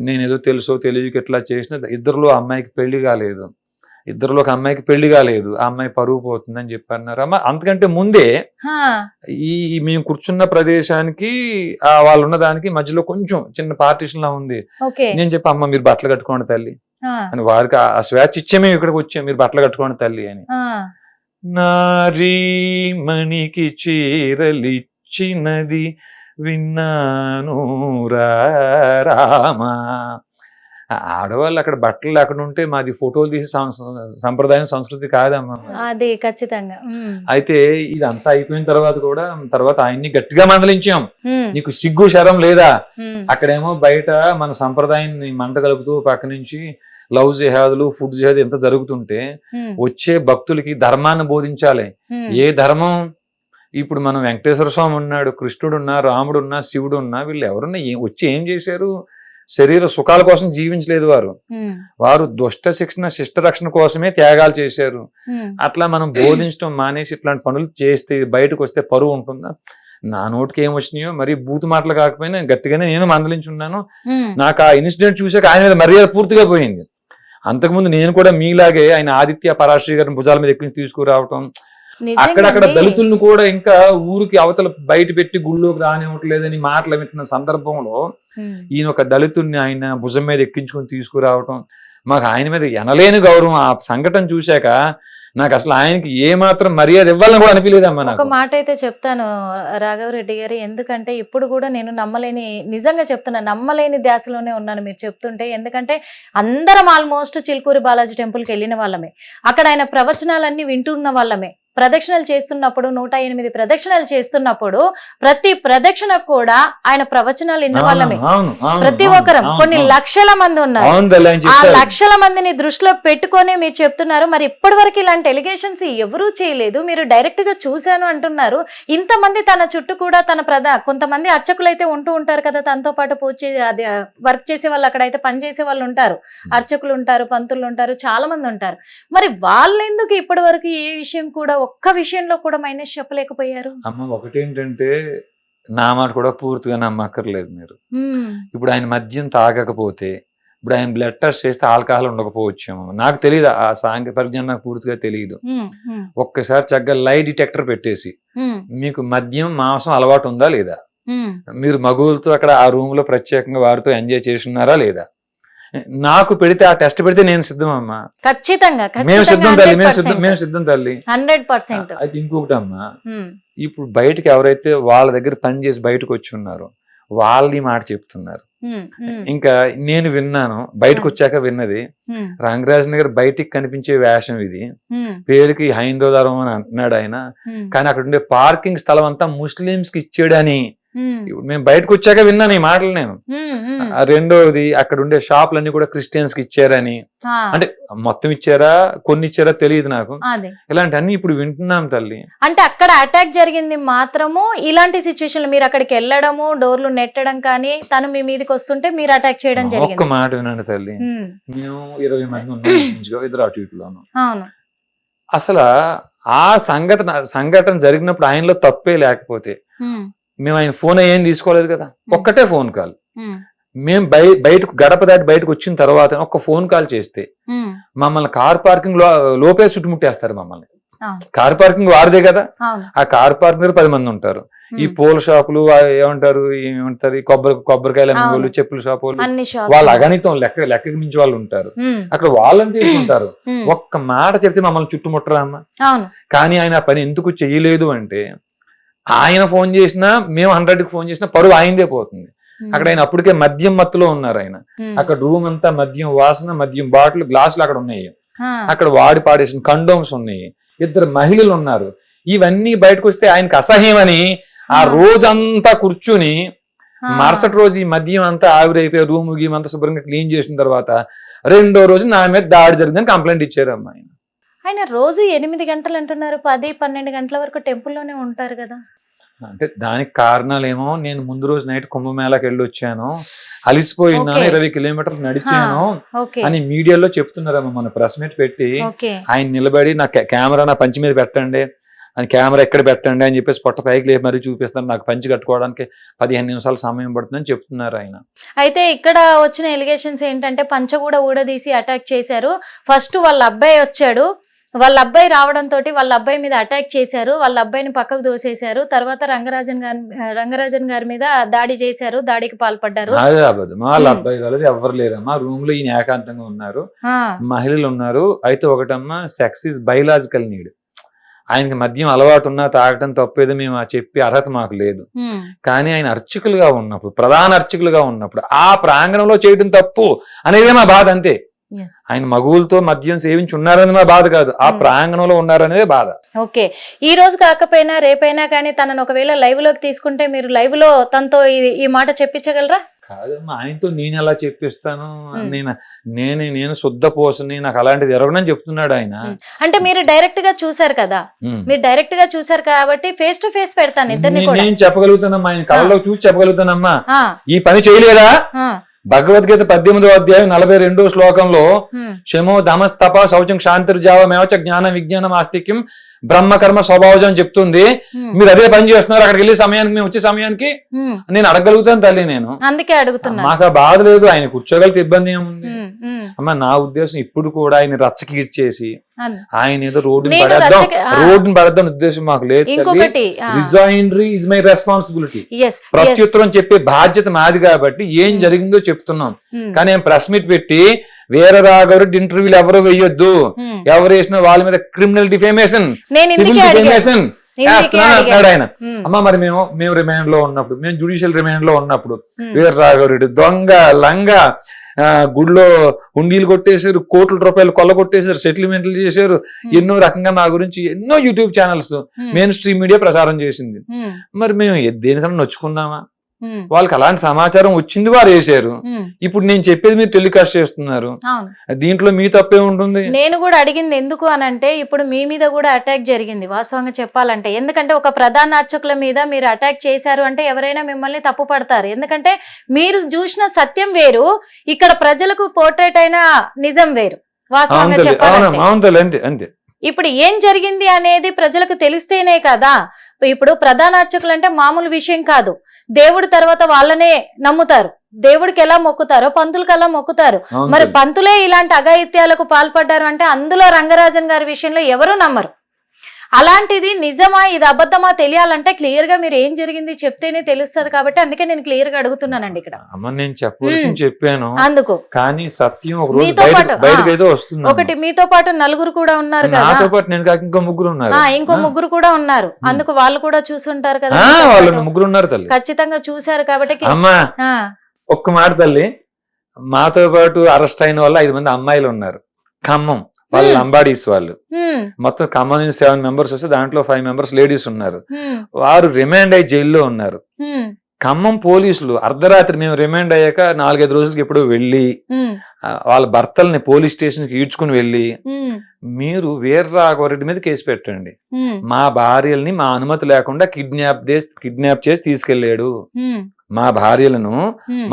నేను ఏదో తెలుసో తెలియక ఎట్లా చేసిన. ఇద్దరులో అమ్మాయికి పెళ్లి కాలేదు, ఇద్దరులో ఒక అమ్మాయికి పెళ్లి కాలేదు, ఆ అమ్మాయి పరువు పోతుందని చెప్పన్నారు. అమ్మ అంతకంటే ముందే ఈ మేము కూర్చున్న ప్రదేశానికి వాళ్ళు ఉన్న దానికి మధ్యలో కొంచెం చిన్న పార్టీషన్ లా ఉంది. నేను చెప్పి, అమ్మ మీరు బట్టలు కట్టుకోండి తల్లి అని, వారికి ఆ స్వేచ్ఛ ఇచ్చే మేము ఇక్కడికి వచ్చాం, మీరు బట్టలు కట్టుకోండి తల్లి అని. నారీ మణికి చీరలిచ్చినది విన్నాను రామా. ఆడవాళ్ళు అక్కడ బట్టలు అక్కడ ఉంటే మాది ఫోటోలు తీసి సంప్రదాయం సంస్కృతి కాదమ్మా. అది ఖచ్చితంగా. అయితే ఇదంతా అయిపోయిన తర్వాత ఆయన్ని గట్టిగా మందలించాం, నీకు సిగ్గు శరం లేదా? అక్కడేమో బయట మన సంప్రదాయాన్ని మంట కలుపుతూ పక్క నుంచి లవ్ జిహాదులు ఫుడ్ జిహాద్ ఎంత జరుగుతుంటే వచ్చే భక్తులకి ధర్మాన్ని బోధించాలి. ఏ ధర్మం? ఇప్పుడు మనం వెంకటేశ్వర స్వామి ఉన్నాడు, కృష్ణుడు ఉన్నా, రాముడు ఉన్నా, శివుడు ఉన్నా, వీళ్ళు ఎవరన్నా వచ్చి ఏం చేశారు? శరీర సుఖాల కోసం జీవించలేదు వారు దుష్ట శిక్షణ శిష్ట రక్షణ కోసమే త్యాగాలు చేశారు. అట్లా మనం బోధించడం మానేసి ఇట్లాంటి పనులు చేస్తే బయటకు వస్తే పరువు ఉంటుందా? నా నోటికి ఏం వచ్చినాయో మరి బూతు మాటలు కాకపోయినా గట్టిగానే నేను మందలించున్నాను. నాకు ఆ ఇన్సిడెంట్ చూసాక ఆయన మీద మర్యాద పూర్తిగా పోయింది. అంతకుముందు నేను కూడా మీలాగే ఆయన ఆదిత్య పరాశ్రీ గారిని భుజాల మీద ఎక్కించి తీసుకురావటం, అక్కడక్కడ దళితులను కూడా ఇంకా ఊరికి అవతల బయట పెట్టి గుళ్ళోకి రానివ్వట్లేదని మాటలు వింటున్న సందర్భంలో ఈయన ఒక దళితుడిని ఆయన భుజం మీద ఎక్కించుకొని తీసుకురావటం, మాకు ఆయన మీద ఎనలేని గౌరవం. ఆ సంఘటన చూశాక నాకు అసలు ఆయనకి ఏ మాత్రం మర్యాద ఇవ్వాలని కూడా అనిపించలేదమ్మా. ఒక మాట అయితే చెప్తాను రాఘవరెడ్డి గారు, ఎందుకంటే ఇప్పుడు కూడా నేను నిజంగా చెప్తున్నా, నమ్మలేని ధ్యాసలోనే ఉన్నాను మీరు చెప్తుంటే. ఎందుకంటే అందరం ఆల్మోస్ట్ చిలుకూరి బాలాజీ టెంపుల్కి వెళ్ళిన వాళ్ళమే, అక్కడ ఆయన ప్రవచనాలన్నీ వింటున్న వాళ్ళమే. ప్రదక్షిణలు చేస్తున్నప్పుడు 108 ప్రదక్షిణలు చేస్తున్నప్పుడు ప్రతి ప్రదక్షిణకు కూడా ఆయన ప్రవచనాలు విన్న వాళ్ళమే ప్రతి ఒక్కరం. కొన్ని లక్షల మంది ఉన్నారు, ఆ లక్షల మందిని దృష్టిలో పెట్టుకొని మీరు చెప్తున్నారు. మరి ఇప్పటి వరకు ఇలాంటి ఎలిగేషన్స్ ఎవరూ చేయలేదు, మీరు డైరెక్ట్ గా చూశాను అంటున్నారు. ఇంతమంది తన చుట్టూ కూడా కొంతమంది అర్చకులు అయితే ఉంటూ ఉంటారు కదా, తనతో పాటు పూజ అది వర్క్ చేసే వాళ్ళు, అక్కడైతే పని చేసే వాళ్ళు ఉంటారు, అర్చకులు ఉంటారు, పంతులు ఉంటారు, చాలా మంది ఉంటారు. మరి వాళ్ళు ఎందుకు ఇప్పటి వరకు ఏ విషయం కూడా ఒక్క విషయంలో కూడా మైనస్ చెప్పలేకపోయారు? అమ్మ ఒకటేంటంటే నా మాట కూడా పూర్తిగా నమ్మక్కర్లేదు మీరు. ఇప్పుడు ఆయన మద్యం తాగకపోతే, ఇప్పుడు ఆయన బ్లడ్ టెస్ట్ చేస్తే ఆల్కహాల్ ఉండకపోవచ్చేమో, నాకు తెలియదు. ఆ సాంఘిక పరిజ్ఞానం నాకు పూర్తిగా తెలియదు. ఒక్కసారి చక్కగా లై డిటెక్టర్ పెట్టేసి మీకు మద్యం మాంసం అలవాటు ఉందా లేదా, మీరు మగువులతో అక్కడ ఆ రూమ్ లో ప్రత్యేకంగా వారితో ఎంజాయ్ చేస్తున్నారా లేదా, నాకు పెడితే ఆ టెస్ట్ పెడితే నేను సిద్ధం అమ్మా. ఖచ్చితంగా మేము సిద్ధం తల్లి, మేము సిద్ధం తల్లి 100%. అయితే ఇంకొకటి అమ్మా, ఇప్పుడు బయటకు ఎవరైతే వాళ్ళ దగ్గర పని చేసి బయటకు వచ్చి ఉన్నారో వాళ్ళు ఈ మాట చెప్తున్నారు. ఇంకా నేను విన్నాను, బయటకు వచ్చాక విన్నది, రంగరాజన్ గారు బయటికి కనిపించే వేషం ఇది, పేరుకి హైందోదారం అని అంటున్నాడు ఆయన, కానీ అక్కడ ఉండే పార్కింగ్ స్థలం అంతా ముస్లింస్ కి ఇచ్చాడని మేము బయటకు వచ్చాక విన్నాను ఈ మాటలు నేను. రెండోది అక్కడ ఉండే షాపులన్నీ కూడా క్రిస్టియన్స్ కి ఇచ్చారని, అంటే మొత్తం ఇచ్చారా కొన్ని ఇచ్చారా తెలియదు నాకు, ఇలాంటి అన్ని ఇప్పుడు వింటున్నాం తల్లి. అంటే అక్కడ అటాక్ జరిగింది మాత్రము ఇలాంటి సిచ్యువేషన్, మీరు అక్కడికి వెళ్ళడము, డోర్లు నెట్టడం కానీ, తను మీ మీదకి వస్తుంటే మీరు అటాక్ చేయడం జరిగింది. ఒక్క మాట వినండి తల్లి, మేము 20 మంది ఉన్నాం, ఇద్దరు అటు ఇటులోను. అసలు ఆ సంఘటన జరిగినప్పుడు ఆయనలో తప్పే లేకపోతే మేము ఆయన ఫోన్ ఏం తీసుకోలేదు కదా, ఒక్కటే ఫోన్ కాల్. మేము బయటకు గడప దాటి బయటకు వచ్చిన తర్వాత ఒక్క ఫోన్ కాల్ చేస్తే మమ్మల్ని కార్ పార్కింగ్ లోపే చుట్టుముట్టేస్తారు మమ్మల్ని. కార్ పార్కింగ్ వారిదే కదా, ఆ కార్ పార్కింగ్ 10 మంది ఉంటారు. ఈ పూల షాపులు ఏమంటారు కొబ్బరికాయలు అమ్మే వాళ్ళు, చెప్పుల షాపులు, వాళ్ళ అగణితం లెక్కకి మించి వాళ్ళు ఉంటారు. అక్కడ వాళ్ళని తీసుకుంటారు. ఒక్క మాట చెప్తే మమ్మల్ని చుట్టుముట్టరా అమ్మ. కానీ ఆయన ఆ పని ఎందుకు చెయ్యలేదు అంటే, ఆయన ఫోన్ చేసినా మేము 100కి ఫోన్ చేసినా పరువు ఆయనదే పోతుంది. అక్కడ ఆయన అప్పటికే మద్యం మత్తులో ఉన్నారు. ఆయన అక్కడ రూమ్ అంతా మద్యం వాసన, మద్యం బాటిల్, గ్లాసులు అక్కడ ఉన్నాయి, అక్కడ వాడి పాడేసిన కండోమ్స్ ఉన్నాయి, 2 మహిళలు ఉన్నారు. ఇవన్నీ బయటకు వస్తే ఆయనకు అసహ్యమని ఆ రోజంతా కూర్చుని మరుసటి రోజు ఈ మద్యం అంతా ఆవిరైపోయి రూమ్ గీమ్ అంతా శుభ్రంగా క్లీన్ చేసిన తర్వాత 2వ రోజు నా మీద దాడి జరిగిందని కంప్లైంట్ ఇచ్చారు అమ్మా. ఆయన రోజు 8 గంటలు అంటున్నారు, 10-12 గంటల వరకు టెంపుల్లోనే ఉంటారు కదా. అంటే దానికి కారణాలేమో, నేను ముందు రోజు నైట్ కుంభమేళాకి వెళ్ళి వచ్చాను, అలిసిపోయినాను, 20 కిలోమీటర్లు నడిచాను అని మీడియాలో చెప్తున్నారమ్మా. మన ప్రెస్ మీట్ పెట్టి ఆయన నిలబడి నా కెమెరా నా పంచి మీద పెట్టండి అని, కెమెరా ఎక్కడ పెట్టండి అని చెప్పేసి పొట్ట పైకి లేపి మరీ చూపిస్తాను, నాకు పంచి కట్టుకోవడానికి 15 నిమిషాలు సమయం పడుతుందని చెప్తున్నారు ఆయన. అయితే ఇక్కడ వచ్చిన ఎలిగేషన్స్ ఏంటంటే, పంచ కూడా ఊడదీసి అటాక్ చేశారు. ఫస్ట్ వాళ్ళ అబ్బాయి వచ్చాడు, వాళ్ళ అబ్బాయి రావడంతో వాళ్ళ అబ్బాయి మీద అటాక్ చేశారు, వాళ్ళ అబ్బాయిని పక్కకు దోసేశారు. తర్వాత రంగరాజన్ గారి మీద దాడి చేశారు, దాడికి పాల్పడ్డారు. అదే అబద్ధం, వాళ్ళ అబ్బాయి కాలేదు, ఎవరు లేరమ్మా. రూమ్ లో ఈయన ఏకాంతంగా ఉన్నారు, మహిళలు ఉన్నారు. అయితే ఒకటమ్మా, సెక్స్ ఇస్ బయలాజికల్ నీడ్. ఆయనకి మద్యం అలవాటు ఉన్నా తాగటం తప్పేదో మేము చెప్పే అర్హత మాకు లేదు. కానీ ఆయన అర్చకులుగా ఉన్నప్పుడు, ప్రధాన అర్చకులుగా ఉన్నప్పుడు ఆ ప్రాంగణంలో చేయడం తప్పు అనేదే మా బాధ, అంతే. ఆయన మగువులతో మద్యం సేవించి ఉన్నారని మా బాధ కాదు, ఆ ప్రాంగణంలో ఉన్నారనేదే బాధ. ఓకే, ఈ రోజు కాకపోయినా రేపైనా కానీ తనను ఒకవేళ లైవ్ లోకి తీసుకుంటే మీరు లైవ్ లో తనతో ఈ మాట చెప్పించగలరా? కాదమ్మా, ఆయనతో నేను ఎలా చెప్పిస్తాను, నేను శుద్ధ పోసని, నాకు అలాంటిది ఎరగనని చెప్తున్నాడు ఆయన. అంటే మీరు డైరెక్ట్ గా చూసారు కదా, మీరు డైరెక్ట్ గా చూసారు కాబట్టి ఫేస్ టు ఫేస్ పెడతాను ఇద్దరిని కూడా. నేను చెప్పగలుగుతానమ్మా, ఆయన కళ్ళలో చూసి చెప్పగలుగుతానమ్మా, ఈ పని చేయలేదా. భగవద్గీత 18వ అధ్యాయం 42వ శ్లోకంలో శమో దమస్తప శౌచం శాంతిర్జావ మేవచ జ్ఞాన విజ్ఞానం ఆస్తిక్యం బ్రహ్మకర్మ స్వభావజం చెప్తుంది, మీరు అదే పని చేస్తున్నారు, అక్కడికి వెళ్ళే సమయానికి మేము వచ్చే సమయానికి నేను అడగలుగుతాను తల్లి. నేను అందుకే అడుగుతున్నా, మాకు బాధ లేదు, ఆయన కూర్చోగలిగితే ఇబ్బంది ఏముంది అమ్మ. నా ఉద్దేశం ఇప్పుడు కూడా ఆయన రచ్చకీడ్చేసి ఆయన ఏదో రోడ్డుని పడేద్దాం ఉద్దేశం మాకు లేదు. రిజైనరీ ఇస్ మై రెస్పాన్సిబిలిటీ, ప్రత్యుత్తరం చెప్పే బాధ్యత మాది కాబట్టి ఏం జరిగిందో చెప్తున్నాం. కానీ ఏం ప్రెస్ మీట్ పెట్టి వేరే రాగరెడ్డి ఇంటర్వ్యూలు ఎవరు వేయొద్దు, ఎవరు వేసిన వాళ్ళ మీద క్రిమినల్ డిఫేమేషన్, సివిల్ డిఫేమేషన్ అంటాడు ఆయన. అమ్మ మరి మేము రిమాండ్ లో ఉన్నప్పుడు, మేము జ్యుడిషియల్ రిమాండ్ లో ఉన్నప్పుడు వీర రాఘవరెడ్డి దొంగ లంగా గుడిలో హుండీలు కొట్టేశారు, కోట్ల రూపాయలు కొల్ల కొట్టేశారు, సెటిల్మెంట్లు చేశారు, ఎన్నో రకంగా మా గురించి ఎన్నో YouTube channels main stream media ప్రచారం చేసింది. మరి మేము దేనికన్నా నొచ్చుకున్నామా? వాళ్ళకి అలాంటి సమాచారం వచ్చింది, వారు వేసారు. ఇప్పుడు నేను చెప్పేది మీరు టెలికాస్ట్ చేస్తున్నారు, దీంట్లో మీ తప్పే ఉంటుంది. నేను కూడా అడిగింది ఎందుకు అనంటే, ఇప్పుడు మీ మీద కూడా అటాక్ జరిగింది వాస్తవంగా చెప్పాలంటే. ఎందుకంటే ఒక ప్రధాన అర్చకుల మీద మీరు అటాక్ చేశారు అంటే ఎవరైనా మిమ్మల్ని తప్పు పడతారు. ఎందుకంటే మీరు చూసిన సత్యం వేరు, ఇక్కడ ప్రజలకు పోర్ట్రేట్ అయిన నిజం వేరు వాస్తవంగా చెప్పాలంటే. అంతే. ఇప్పుడు ఏం జరిగింది అనేది ప్రజలకు తెలిస్తేనే కదా. ఇప్పుడు ప్రధాన అర్చకులు అంటే మామూలు విషయం కాదు. దేవుడి తర్వాత వాళ్ళనే నమ్ముతారు, దేవుడికి ఎలా మొక్కుతారో పంతులకు ఎలా మొక్కుతారు. మరి పంతులే ఇలాంటి అఘాయిత్యాలకు పాల్పడ్డారు అంటే అందులో రంగరాజన్ గారి విషయంలో ఎవరు నమ్మరు. అలాంటిది నిజమా ఇది అబద్ధమా తెలియాలంటే క్లియర్ గా మీరు ఏం జరిగింది చెప్తేనే తెలుస్తుంది. కాబట్టి అందుకే నేను క్లియర్ గా అడుగుతున్నానండి ఇక్కడ. అమ్మ నేను చెప్పవలసింది చెప్పాను, అందుకు కానీ సత్యం ఒక రోజు బయటకు వస్తుంది. ఒకటి మీతో పాటు నలుగురు కూడా ఉన్నారు కదా, నాతో పాటు నేను కాక ఇంకో ముగ్గురు ఉన్నారు, ఇంకో ముగ్గురు కూడా ఉన్నారు. అందుకు వాళ్ళు కూడా చూసుంటారు కదా, వాళ్ళు ముగ్గురు ఉన్నారు తల్లి, ఖచ్చితంగా చూసారు. కాబట్టి అమ్మా ఒక్క మాట తల్లి, మాతో పాటు అరెస్ట్ అయిన వాళ్ళు 5 మంది అమ్మాయిలు ఉన్నారు, ఖమ్మం వాళ్ళు లంబాడీస్ వాళ్ళు. మొత్తం ఖమ్మం నుంచి 7 మెంబర్స్ వస్తే దాంట్లో 5 మెంబర్స్ లేడీస్ ఉన్నారు. వారు రిమాండ్ అయ్యి జైల్లో ఉన్నారు. ఖమ్మం పోలీసులు అర్ధరాత్రి మేము రిమాండ్ అయ్యాక 4-5 రోజులకి ఎప్పుడో వెళ్ళి వాళ్ళ భర్తల్ని పోలీస్ స్టేషన్ కి ఈడ్చుకుని వెళ్ళి, మీరు వీర రాఘవరెడ్డి మీద కేసు పెట్టండి, మా భార్యల్ని మా అనుమతి లేకుండా కిడ్నాప్ చేసి తీసుకెళ్లాడు, మా భార్యలను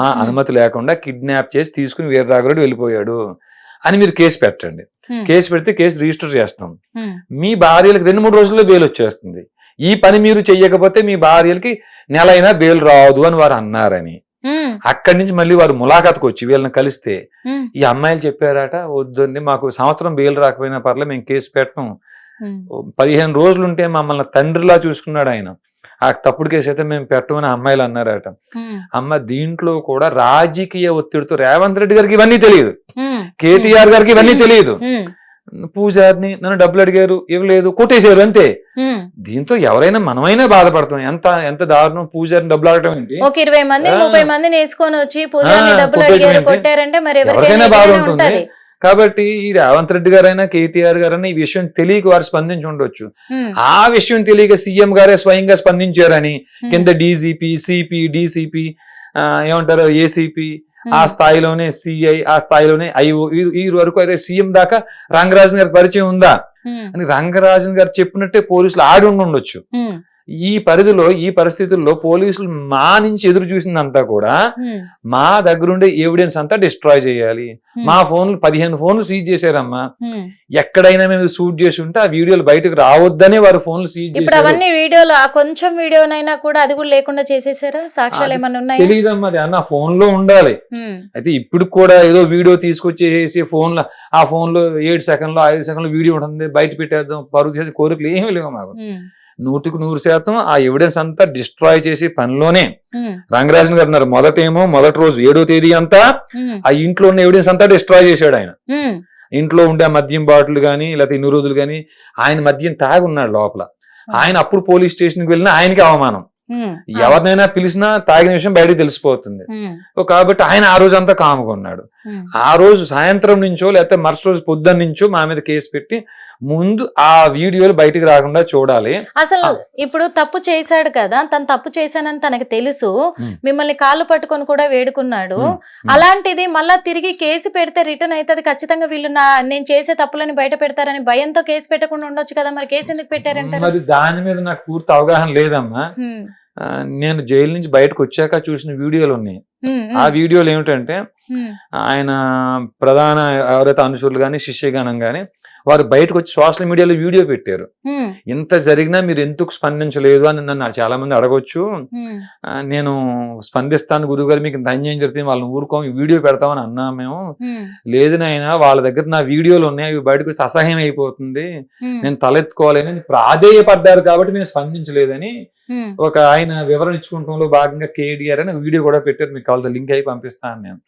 మా అనుమతి లేకుండా కిడ్నాప్ చేసి తీసుకుని వీర రాఘవరెడ్డి వెళ్ళిపోయాడు అని మీరు కేసు పెట్టండి. కేసు పెడితే కేసు రిజిస్టర్ చేస్తాం. మీ భార్యలకు 2-3 రోజుల్లో బెయిల్ వచ్చేస్తుంది. ఈ పని మీరు చెయ్యకపోతే మీ భార్యలకి నెల అయినా బెయిల్ రాదు అని వారు అన్నారని. అక్కడి నుంచి మళ్ళీ వారు ములాఖాతుకు వచ్చి వీళ్ళని కలిస్తే ఈ అమ్మాయిలు చెప్పారట, వద్దండి మాకు సంవత్సరం బెయిల్ రాకపోయినా పర్లేదు మేము కేసు పెట్టం, 15 రోజులు ఉంటే మమ్మల్ని తండ్రిలా చూసుకున్నాడు ఆయన, ఆ తప్పుడు కేసు అయితే మేము పెట్టమని అమ్మాయిలు అన్నారట. అమ్మ దీంట్లో కూడా రాజకీయ ఒత్తిడితో రేవంత్ రెడ్డి గారికి ఇవన్నీ తెలియదు, కేటీఆర్ గారికి ఇవన్నీ తెలియదు, పూజారిని నన్ను డబ్బులు అడిగారు ఇవ్వలేదు కొట్టేశారు అంతే. దీంతో ఎవరైనా మనమైనా బాధపడతాం. ఎంత దారుణం, పూజారిని డబ్బులు అడగడం ఏంటి, 20 మంది 30 మందిని వేసుకొని వచ్చి పూజారిని డబ్బులు అడిగారు కొట్టారంటే మరి ఎవరికైనా బాధ ఉంటుంది. కాబట్టి ఈ రేవంత్ రెడ్డి గారైనా కేటీఆర్ గారైనా ఈ విషయం తెలియక వారు స్పందించి ఉండొచ్చు. ఆ విషయం తెలియక సీఎం గారే స్వయంగా స్పందించారని కింద డీజీపీ, సిపి, డిసిపి, ఏమంటారు ఏసీపీ, ఆ స్థాయిలోనే సిఐ, ఆ స్థాయిలోనే ఐఓ, ఈ వరకు అయితే సీఎం దాకా రంగరాజన్ గారికి పరిచయం ఉందా అని రంగరాజన్ గారు చెప్పినట్టే పోలీసులు ఆడి ఉండొచ్చు. ఈ పరిధిలో ఈ పరిస్థితుల్లో పోలీసులు మా నుంచి ఎదురు చూసిందంతా కూడా మా దగ్గరుండే ఎవిడెన్స్ అంతా డిస్ట్రాయ్ చేయాలి. మా ఫోన్లు 15 ఫోన్లు సీజ్ చేశారమ్మా. ఎక్కడైనా మేము షూట్ చేసి ఉంటే ఆ వీడియోలు బయటకు రావద్దనే వారు ఫోన్లు సీజ్ చేశారు. ఇప్పుడు అవన్నీ వీడియోలు ఆ కొంచెం వీడియోనైనా కూడా అది కూడా లేకుండా చేసేసారా? సాక్ష్యాలు ఏమన్నా ఉన్నాయా? తెలియదమ్మా, అది అన్న ఫోన్ లో ఉండాలి. అయితే ఇప్పుడు కూడా ఏదో వీడియో తీసుకొచ్చేసి ఫోన్ లో ఆ ఫోన్ లో 7 సెకండ్లు 5 సెకండ్లు వీడియో ఉంటుంది, బయట పెట్టేద్దాం, పరుగు చేసే కోరికలు ఏమీ లేవు మాకు. 100% ఆ ఎవిడెన్స్ అంతా డిస్ట్రాయ్ చేసే పనిలోనే రంగరాజన్ గారు ఉన్నారు. మొదటి రోజు 7వ తేదీ అంతా ఆ ఇంట్లో ఉన్న ఎవిడెన్స్ అంతా డిస్ట్రాయ్ చేశాడు ఆయన. ఇంట్లో ఉండే మద్యం బాటిల్ గానీ లేకపోతే ఇన్ని రోజులు గానీ ఆయన మద్యం తాగి ఉన్నాడు లోపల. ఆయన అప్పుడు పోలీస్ స్టేషన్ కి వెళ్ళినా ఆయనకి అవమానం, ఎవరినైనా పిలిచినా తాగిన విషయం బయటకు తెలిసిపోతుంది. కాబట్టి ఆయన ఆ రోజు అంతా కాముగా ఉన్నాడు. ఆ రోజు సాయంత్రం నుంచో లేకపోతే మరుసటి రోజు పొద్దున్న నుంచో మా మీద కేసు పెట్టి ముందు ఆ వీడియోలు బయటికి రాకుండా చూడాలి. అసలు ఇప్పుడు తప్పు చేశాడు కదా, తను తప్పు చేశానని తనకు తెలుసు, మిమ్మల్ని కాళ్ళు పట్టుకొని కూడా వేడుకున్నాడు. అలాంటిది మళ్ళా తిరిగి కేసు పెడితే రిటర్న్ అవుతుంది ఖచ్చితంగా, వీళ్ళు నేను చేసే తప్పులని బయట పెడతారని భయంతో కేసు పెట్టకుండా ఉండొచ్చు కదా, మరి కేసు ఎందుకు పెట్టారంటే? మరి దాని మీద నాకు పూర్తి అవగాహన లేదమ్మా. నేను జైలు నుంచి బయటకు వచ్చాక చూసిన వీడియోలు ఉన్నాయి. ఆ వీడియోలు ఏమిటంటే ఆయన ప్రధాన ఎవరైతే అనుచరులు కానీ శిష్యగణం కానీ వారు బయటకు వచ్చి సోషల్ మీడియాలో వీడియో పెట్టారు. ఇంత జరిగినా మీరు ఎందుకు స్పందించలేదు అని నన్ను చాలా మంది అడగొచ్చు. నేను స్పందిస్తాను గురువు గారు, మీకు ధన్యం జరిగితే వాళ్ళని ఊరుకోం వీడియో పెడతామని అన్నా మేము. లేదు నాయన, వాళ్ళ దగ్గర నా వీడియోలు ఉన్నాయి, అవి బయటకు వచ్చి అసహ్యం అయిపోతుంది, నేను తలెత్తుకోవాలని ప్రాధేయపడ్డారు కాబట్టి నేను స్పందించలేదని ఒక ఆయన వివరణ ఇచ్చుకుంటంలో భాగంగా కేడిఆర్ అని వీడియో కూడా పెట్టారు. మీకు కావాలి లింక్ అయి పంపిస్తాను నేను.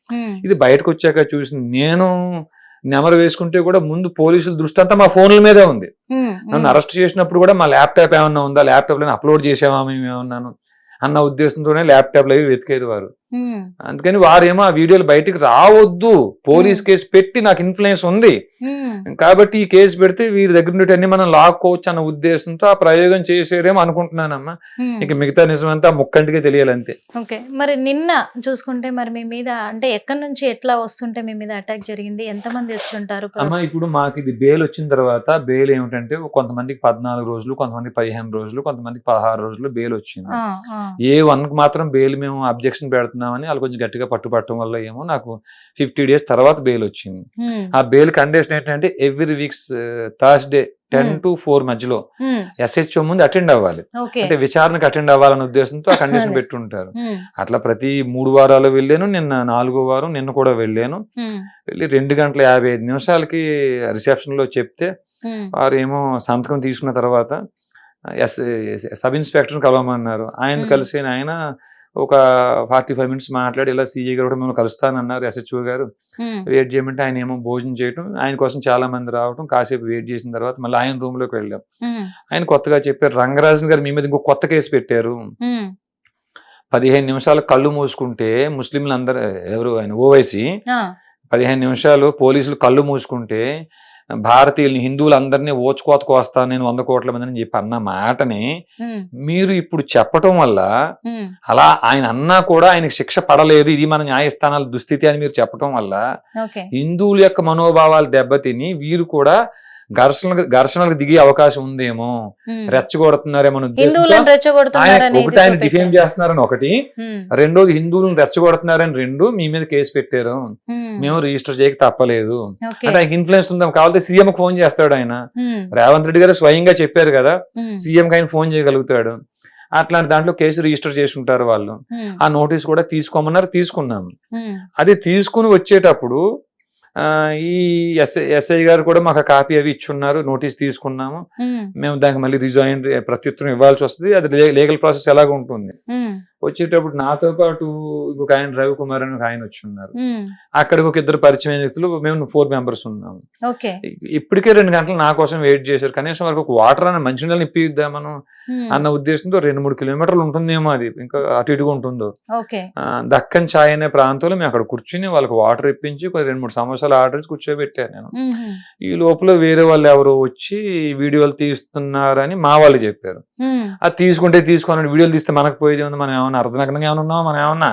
ఇది బయటకు వచ్చాక చూసి నేను నెమరు వేసుకుంటే కూడా ముందు పోలీసుల దృష్టి అంతా మా ఫోన్ల మీదే ఉంది. నన్ను అరెస్ట్ చేసినప్పుడు కూడా మా ల్యాప్టాప్ ఏమన్నా ఉందా, ల్యాప్టాప్ లో అప్లోడ్ చేసామా మేము ఏమన్నాను అన్న ఉద్దేశంతోనే ల్యాప్టాప్ లో వెతికేది వారు. అందుకని వారేమో ఆ వీడియోలు బయటికి రావద్దు, పోలీస్ కేసు పెట్టి నాకు ఇన్ఫ్లుయెన్స్ ఉంది కాబట్టి ఈ కేసు పెడితే వీరి దగ్గర నుండి మనం లాక్కోవచ్చు అన్న ఉద్దేశంతో ఆ ప్రయోగం చేసేరేమో అనుకుంటున్నానమ్మా. ఇక మిగతా నిజమంతా ముక్కంటికే తెలియాలంతే. ఓకే, మరి నిన్న చూసుకుంటే మరి మీ మీద అంటే ఎక్కడి నుంచి ఎట్లా వస్తుంటే మీ మీద అటాక్ జరిగింది, ఎంతమంది వచ్చి ఉంటారు? అమ్మా ఇప్పుడు మాకు ఇది బెయిల్ వచ్చిన తర్వాత బెయిల్ ఏమిటంటే కొంతమందికి 14 రోజులు, కొంతమందికి 15 రోజులు, కొంతమందికి 16 రోజులు బెయిల్ వచ్చింది. A1 కి మాత్రం బెయిల్ మేము అబ్జెక్షన్ పెడుతున్నామని వాళ్ళు కొంచెం గట్టిగా పట్టుపట్టడం వల్ల ఏమో నాకు 50 days తర్వాత బెయిల్ వచ్చింది. ఆ బెయిల్ కండిషన్ ఏంటంటే ఎవ్రీ వీక్స్ థర్స్డే 10 to 4 మధ్యలో SHO ముందు అటెండ్ అవ్వాలి, అంటే విచారణకు అటెండ్ అవ్వాలనే ఉద్దేశంతో ఆ కండిషన్ పెట్టుంటారు. అట్లా ప్రతి 3 వారాలు వెళ్ళాను. నిన్న 4వ వారం నిన్న కూడా వెళ్ళాను. వెళ్ళి 2:55 రిసెప్షన్ లో చెప్తే వారు ఏమో సంతకం తీసుకున్న తర్వాత సబ్ ఇన్స్పెక్టర్ కలవమన్నారు. ఆయన కలిసి ఆయన ఒక 45 minutes మాట్లాడి ఇలా సిఐ గారు కూడా మేము కలుస్తానన్నారు. SHO గారు వెయిట్ చేయమంటే ఆయన ఏమో భోజనం చేయటం, ఆయన కోసం చాలా మంది రావటం, కాసేపు వెయిట్ చేసిన తర్వాత మళ్ళీ ఆయన రూమ్ లోకి వెళ్ళాం. ఆయన కొత్తగా చెప్పారు, రంగరాజన్ గారు మీ మీద ఇంకో కొత్త కేసు పెట్టారు. 15 నిమిషాలు కళ్ళు మూసుకుంటే ముస్లింలు అందరు ఎవరు ఆయన ఓవైసీ 15 నిమిషాలు పోలీసులు కళ్ళు మూసుకుంటే భారతీయుల్ని హిందువులందరినీ ఓచుకోతకు వస్తాను నేను 100 కోట్ల మంది అని చెప్పి అన్న మాటని మీరు ఇప్పుడు చెప్పటం వల్ల అలా ఆయన అన్నా కూడా ఆయనకు శిక్ష పడలేదు, ఇది మన న్యాయస్థానాల దుస్థితి అని మీరు చెప్పటం వల్ల హిందువుల యొక్క మనోభావాలు దెబ్బతిని వీరు కూడా ఘర్షణలకు దిగే అవకాశం ఉందేమో, రెచ్చగొడుతున్నారేమో ఒకటి ఆయన డిఫేమ్ చేస్తున్నారని ఒకటి, రెండోది హిందువులను రెచ్చగొడుతున్నారని 2 మీ మీద కేసు పెట్టారు, మేము రిజిస్టర్ చేయక తప్పలేదు అంటే ఆయనకి ఇన్ఫ్లుయెన్స్ ఉందాం. కావాలంటే సీఎం కి ఫోన్ చేస్తాడు. ఆయన రేవంత్ రెడ్డి గారు స్వయంగా చెప్పారు కదా సీఎం కి ఆయన ఫోన్ చేయగలుగుతాడు. అట్లాంటి దాంట్లో కేసు రిజిస్టర్ చేసి ఉంటారు వాళ్ళు. ఆ నోటీస్ కూడా తీసుకోమన్నారు, తీసుకున్నాము. అది తీసుకుని వచ్చేటప్పుడు ఈ ఎస్ఐ గారు కూడా మాకు కాపీ అవి ఇచ్చున్నారు, నోటీస్ తీసుకున్నాము. మేము దానికి మళ్ళీ రిజైన్ ప్రత్యుత్తరం ఇవ్వాల్సి వస్తుంది, అది లీగల్ ప్రాసెస్ ఎలాగ ఉంటుంది. వచ్చేటప్పుడు నాతో పాటు ఇంకొక ఆయన రవికుమార్ అని ఒక ఆయన వచ్చి ఉన్నారు. అక్కడికి ఒక 2 పరిచయం వ్యక్తులు, మేము 4 members ఉన్నాము. ఇప్పటికే 2 గంటలు నా కోసం వెయిట్ చేశారు. కనీసం వరకు ఒక వాటర్ అని మంచినీళ్ళని ఇప్పిద్దామను అన్న ఉద్దేశంతో 2-3 కిలోమీటర్లు ఉంటుందేమో, అది ఇంకా అటు ఇటుగా ఉంటుందో. దక్కన్ ఛాయ్ అనే ప్రాంతంలో మేము అక్కడ కూర్చుని వాళ్ళకి వాటర్ ఇప్పించి 2-3 సమోసాలు ఆర్డర్ ఇచ్చి కూర్చోబెట్టాను నేను. ఈ లోపల వేరే వాళ్ళు ఎవరో వచ్చి వీడియోలు తీస్తున్నారని మా వాళ్ళు చెప్పారు. అది తీసుకుంటే తీసుకోని వీడియోలు తీస్తే మనకు పోయేది ఉంది, మనం ఏమన్నా అర్ధనగ్నంగా ఏమన్నా ఉన్నామా, మనం ఏమన్నా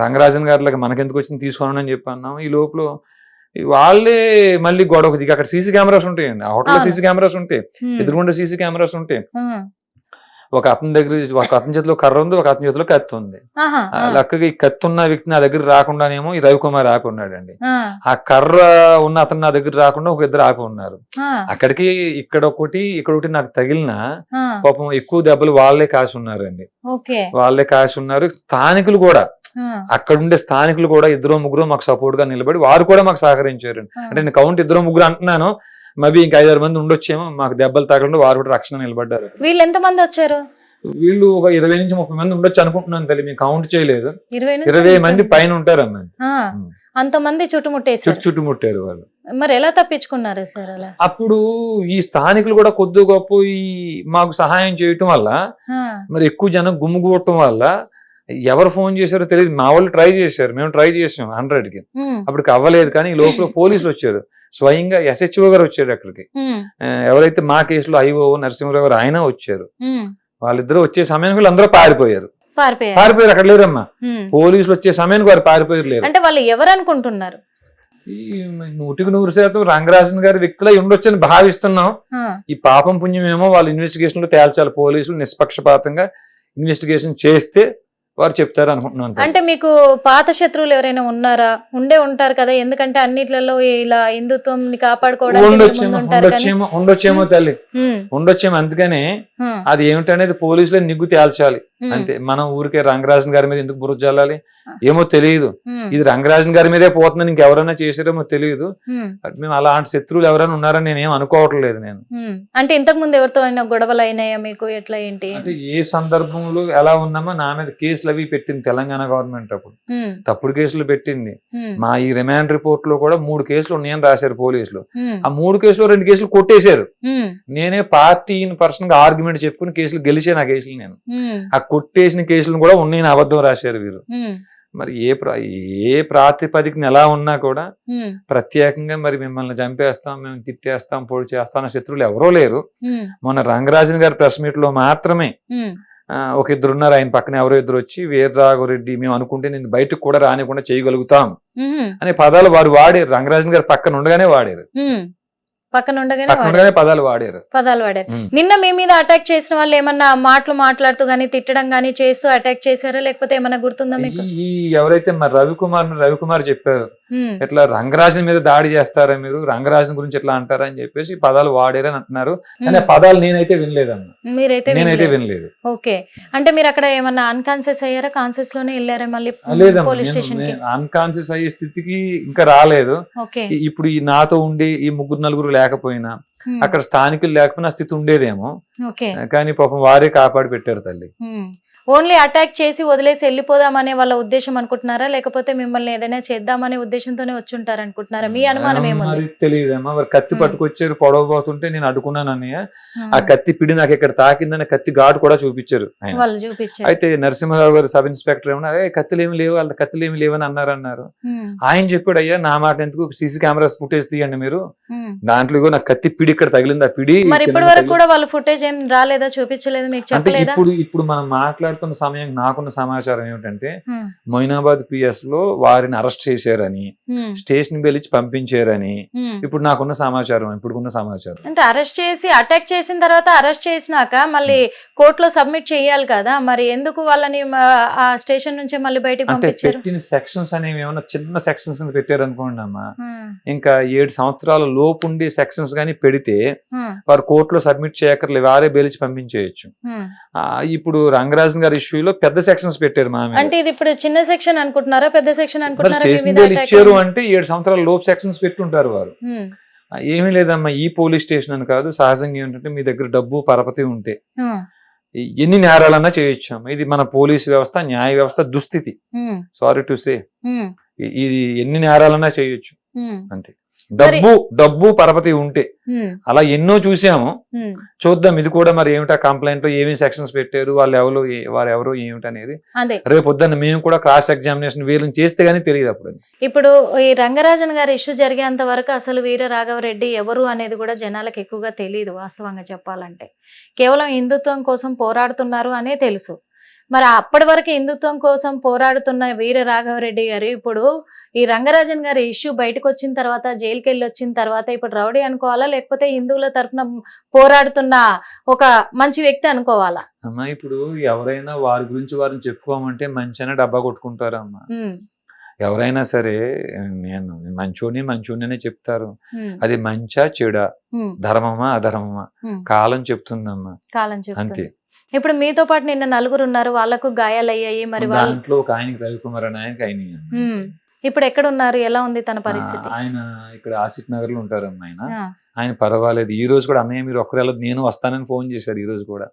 రంగరాజన్ గారిలోకి మనకెందుకు వచ్చింది తీసుకోను అని చెప్పి అన్నాం. ఈ లోపల వాళ్ళే మళ్ళీ గొడవకు దిగి అక్కడ సీసీ కెమెరాస్ ఉంటాయండి, ఆ హోటల్లో సీసీ కెమెరాస్ ఉంటాయి, ఎదురుగుండా సీసీ కెమెరాస్ ఉంటాయి. ఒక అతని దగ్గర ఒక అతని చేతిలో కర్ర ఉంది, ఒక అతని చేతిలో కత్తి ఉంది. లక్కగా ఈ కత్తి ఉన్న వ్యక్తి నా దగ్గర రాకుండానేమో ఈ రవికుమార్ ఆపి ఉన్నాడండి. ఆ కర్ర ఉన్న అతను నా దగ్గర రాకుండా ఒక 2 ఆపి ఉన్నారు. అక్కడికి ఇక్కడ ఒకటి నాకు తగిలిన పాపం ఎక్కువ దెబ్బలు వాళ్ళే కాసి ఉన్నారండి, వాళ్ళే కాసి ఉన్నారు. స్థానికులు కూడా అక్కడుండే స్థానికులు కూడా 2-3 మాకు సపోర్ట్ గా నిలబడి వారు కూడా మాకు సహకరించారు. అంటే నేను కౌంట్ 2-3 అంటున్నాను, మేబీ ఇంకా 5-6 మంది ఉండొచ్చేమో. మాకు దెబ్బలు తగలండి, వారు కూడా రక్షణ నిలబడ్డారు. వీళ్ళు ఎంత మంది వచ్చారు? వీళ్ళు ఒక 20-30 మంది ఉండొచ్చు అనుకుంటున్నాను తల్లి, మేము కౌంట్ చేయలేదు. 20 మంది పైన ఉంటారు అమ్మ. అంతమంది చుట్టుముట్టారు వాళ్ళు. మరి ఎలా తప్పించుకున్నారు సార్ అలా? అప్పుడు ఈ స్థానికులు కూడా కొద్ది గొప్ప మాకు సహాయం చేయటం వల్ల, మరి ఎక్కువ జనం గుమ్ముగూడటం వల్ల ఎవరు ఫోన్ చేశారో తెలియదు. మా వాళ్ళు ట్రై చేశారు, మేము ట్రై చేసాం 100కి, అప్పటికి అవ్వలేదు. కానీ ఈ లోపల పోలీసులు వచ్చారు, స్వయంగా SHO గారు వచ్చారు అక్కడికి. ఎవరైతే మా కేసులో IO నరసింహరావు గారు ఆయన వచ్చారు. వాళ్ళిద్దరూ వచ్చే సమయానికి వీళ్ళందరూ పారిపోయారు. అక్కడ లేరమ్మా, పోలీసులు వచ్చే సమయానికి వారు పారిపోయారు. లేరు అంటే వాళ్ళు ఎవరు అనుకుంటున్నారు? 100% రంగరాజన్ గారి వ్యక్తులై ఉండొచ్చని భావిస్తున్నాం. ఈ పాపం పుణ్యం ఏమో వాళ్ళ ఇన్వెస్టిగేషన్ లో తేల్చాలి. పోలీసులు నిష్పక్షపాతంగా ఇన్వెస్టిగేషన్ చేస్తే వారు చెప్తారు అనుకుంటున్నాను. అంటే మీకు పాత శత్రువులు ఎవరైనా ఉన్నారా? ఉంటారు కదా, ఎందుకంటే అన్నిట్లలో ఇలా హిందుత్వం కాపాడుకోవడానికి మీరు ముందుంటారు కానీ. ఉండొచ్చేమో తల్లి, ఉండొచ్చేమో. అందుకనే అది ఏమిటనేది పోలీసులే నిగ్గు తేల్చాలి అంతే. మనం ఊరికే రంగరాజన్ గారి మీద ఎందుకు బురద జల్లాలి? ఏమో తెలియదు, ఇది రంగరాజన్ గారి మీదే పోతుందని ఇంకెవరైనా చేసారేమో తెలియదు. మేము అలాంటి శత్రువులు ఎవరైనా ఉన్నారని నేనేం అనుకోవట్లేదు నేను. అంటే ఇంతకు ముందు ఎవరితో అయినా గొడవలు అయినాయా మీకు? ఎట్లా ఏంటి అంటే ఏ సందర్భంలో ఎలా ఉన్నామో నా మీద కేసులు అవి పెట్టింది తెలంగాణ గవర్నమెంట్. అప్పుడు తప్పుడు కేసులు పెట్టింది. మా ఈ రిమాండ్ రిపోర్ట్ లో కూడా 3 కేసులు ఉన్నాయని రాశారు పోలీసులు. ఆ 3 కేసులు 2 కేసులు కొట్టేశారు. నేనే పార్టీ పర్సన్ గా ఆర్గ్యుమెంట్ చెప్పుకుని కేసులు గెలిచాను. ఆ కేసులు నేను ఆ కొట్టేసిన కేసులను కూడా ఉన్నాయని అబద్ధం రాశారు వీరు. మరి ఏ ప్రాతిపదికన ఎలా ఉన్నా కూడా ప్రత్యేకంగా మరి మిమ్మల్ని చంపేస్తాం, మేము తిట్టేస్తాం, పొడి చేస్తాం అన్న శత్రువులు ఎవరో లేరు. మొన్న రంగరాజన్ గారి ప్రెస్ మీట్ లో మాత్రమే ఒక 2 ఉన్నారు, ఆయన పక్కన ఎవరో 2 వచ్చి వీరరాఘవరెడ్డి మేము అనుకుంటే నేను బయటకు కూడా రానికుండా చేయగలుగుతాం అనే పదాలు వారు వాడారు. రంగరాజన్ గారి పక్కన ఉండగానే వాడారు, పక్కన ఉండగానే పదాలు వాడారు. నిన్న మీ మీద అటాక్ చేసిన వాళ్ళు ఏమన్నా మాటలు మాట్లాడుతూ గానీ తిట్టడం గానీ చేస్తూ అటాక్ చేశారా, లేకపోతే ఏమన్నా గుర్తుందా మీకు? ఈ ఎవరైతే మరి రవికుమార్ చెప్పారు, ఇట్లా రంగరాజన్ మీద దాడి చేస్తారా మీరు, రంగరాజన్ గురించి ఎట్లా అంటారా అని చెప్పేసి పదాలు వాడారని అంటున్నారు. కానీ ఆ పదాలు నేనైతే వినలేదమ్మా, నేనైతే వినలేదు. ఓకే, అంటే మీరు అక్కడ ఏమన్నా అన్కాన్షియస్ అయ్యారా, కాన్షియస్ లోనే వెళ్ళారా మళ్ళీ పోలీస్ స్టేషన్ కి? అన్కాన్షియస్ అయ్యే స్థితికి ఇంకా రాలేదు. ఇప్పుడు ఈ నాతో ఉండి ఈ 3-4 లేకపోయినా, అక్కడ స్థానికులు లేకపోయినా స్థితి ఉండేదేమో. కానీ పాపం వారే కాపాడి పెట్టారు తల్లి. ఓన్లీ అటాక్ చేసి వదిలేసి వెళ్ళిపోదామనే వాళ్ళ ఉద్దేశం అనుకుంటున్నారా, లేకపోతే మిమ్మల్ని ఏదైనా చేద్దామనే ఉద్దేశంతోనే వచ్చి ఉంటారు అనుకుంటున్నారా? మీ అనుమానం ఏముంది? తెలియదమ్మా. మరి కత్తి పట్టుకొచ్చారు, పొడవబోతుంటే నేను అడ్డుకున్నాను అన్నయ్య. ఆ కత్తి పిడి నాకు ఇక్కడ తాకిందని కత్తి ఘాటు కూడా చూపించారు వాళ్ళు. చూపించారు. అయితే నరసింహారావు గారు సబ్ ఇన్స్పెక్టర్ ఏమన్నా కత్తులు ఏమి లేవు, వాళ్ళ కత్తులు ఏమి లేవని అన్నారు. ఆయన చెప్పాడు, అయ్యా నా మాట ఎందుకు, సీసీ కెమెరాస్ ఫుటేజ్ తీయండి మీరు, దాంట్లో నాకు కత్తి పిడి ఇక్కడ తగిలింది, ఆ పిడి. మరి ఇప్పటి వరకు కూడా వాళ్ళు ఫుటేజ్ ఏం రాలేదా, చూపించలేదు మీకు, చెప్పలేదా? ఇప్పుడు మనం మాట్లాడుతున్న సమయం నాకున్న సమాచారం ఏమిటంటే మొయినాబాద్ పిఎస్ లో వారిని అరెస్ట్ చేశారని, స్టేషన్ పిలిచి పంపించారని ఇప్పుడు నాకున్న సమాచారం. ఇప్పుడున్న సమాచారం అంటే అరెస్ట్ చేసి అటాక్ చేసిన తర్వాత అరెస్ట్ చేసినాక మళ్ళీ కోర్టులో సబ్మిట్ చేయాలి కదా, మరి ఎందుకు వాళ్ళని ఆ స్టేషన్ నుంచే మళ్ళీ బయటకు పంపించారు? పెట్టిన సెక్షన్స్ అనేవి ఏమన్నా చిన్న సెక్షన్స్ కింద పెట్టారు అనుకోండి అమ్మా. ఇంకా 7 సంవత్సరాల లోపు ఉండే సెక్షన్స్ గానీ పెడితే వారు కోర్టులో సబ్మిట్ చేయక్కర్లేదు, వారే బెయిల్చి పంపించేయచ్చు. ఇప్పుడు రంగరాజన్ గారి ఇష్యూలో పెద్ద సెక్షన్స్ పెట్టారు మా మీద. అంటే ఇది ఇప్పుడు చిన్న సెక్షన్ అనుకుంటున్నారా, పెద్ద సెక్షన్ అనుకుంటున్నారా? స్టేషన్ బెయిల్ ఇచ్చారు అంటే 7 సంవత్సరాల లోపు సెక్షన్స్ పెట్టుంటారు వారు. ఏమీ లేదమ్మా, ఈ పోలీస్ స్టేషన్ అని కాదు, సహజంగా ఏంటంటే మీ దగ్గర డబ్బు పరపతి ఉంటే ఎన్ని నేరాలన్నా చేయొచ్చు. ఇది మన పోలీస్ వ్యవస్థ, న్యాయ వ్యవస్థ దుస్థితి. సారీ టు సే, ఇది ఎన్ని నేరాలన్నా చేయొచ్చు అంతే. డబ్బు పరపతి ఉంటే అలా ఎన్నో చూసాము. చూద్దాం ఇది కూడా మరి ఏమిటా కంప్లైంట్ లో ఏమేమి సెక్షన్స్ పెట్టారు, వారెవరు ఏమిటి అనేది రేపు పొద్దున్న మేము కూడా క్రాస్ ఎగ్జామినేషన్ వీళ్ళని చేస్తే గానీ తెలియదు. అప్పుడు ఇప్పుడు ఈ రంగరాజన్ గారి ఇష్యూ జరిగేంత వరకు అసలు వీర రాఘవరెడ్డి ఎవరు అనేది కూడా జనాలకు ఎక్కువగా తెలియదు. వాస్తవంగా చెప్పాలంటే కేవలం హిందుత్వం కోసం పోరాడుతున్నారు అనే తెలుసు. మరి అప్పటి వరకు హిందుత్వం కోసం పోరాడుతున్న వీర రాఘవరెడ్డి గారు ఇప్పుడు ఈ రంగరాజన్ గారి ఇష్యూ బయటకు వచ్చిన తర్వాత, జైలుకి వెళ్ళి వచ్చిన తర్వాత ఇప్పుడు రౌడీ అనుకోవాలా, లేకపోతే హిందువుల తరఫున పోరాడుతున్న ఒక మంచి వ్యక్తి అనుకోవాలా? అమ్మా ఇప్పుడు ఎవరైనా వారి గురించి వారిని చెప్పుకోమంటే మంచిగా డబ్బా కొట్టుకుంటారమ్మా. ఎవరైనా సరే నేను మంచోడిని చెప్తారు. అది మంచా చెడా, ధర్మమా అధర్మమా కాలం చెప్తుందమ్మా, అంతే. ఇప్పుడు మీతో పాటు నిన్న 4 ఉన్నారు, వాళ్ళకు గాయాలయ్యాయి. మరి దాంట్లో ఒక ఆయనకి రవికుమార్ అని ఆయనకి అయినాయి. ఇప్పుడు ఎక్కడ ఉన్నారు, ఎలా ఉంది తన పరిస్థితి? ఆయన ఇక్కడ ఆసిఫ్ నగర్ లో ఉంటారమ్మా. ఆయన పర్వాలేదు. ఈ రోజు కూడా అన్నయ్య మీరు ఒక్కరు వెళ్ళదు, నేను వస్తానని ఫోన్ చేశారు. ఈ రోజు కూడా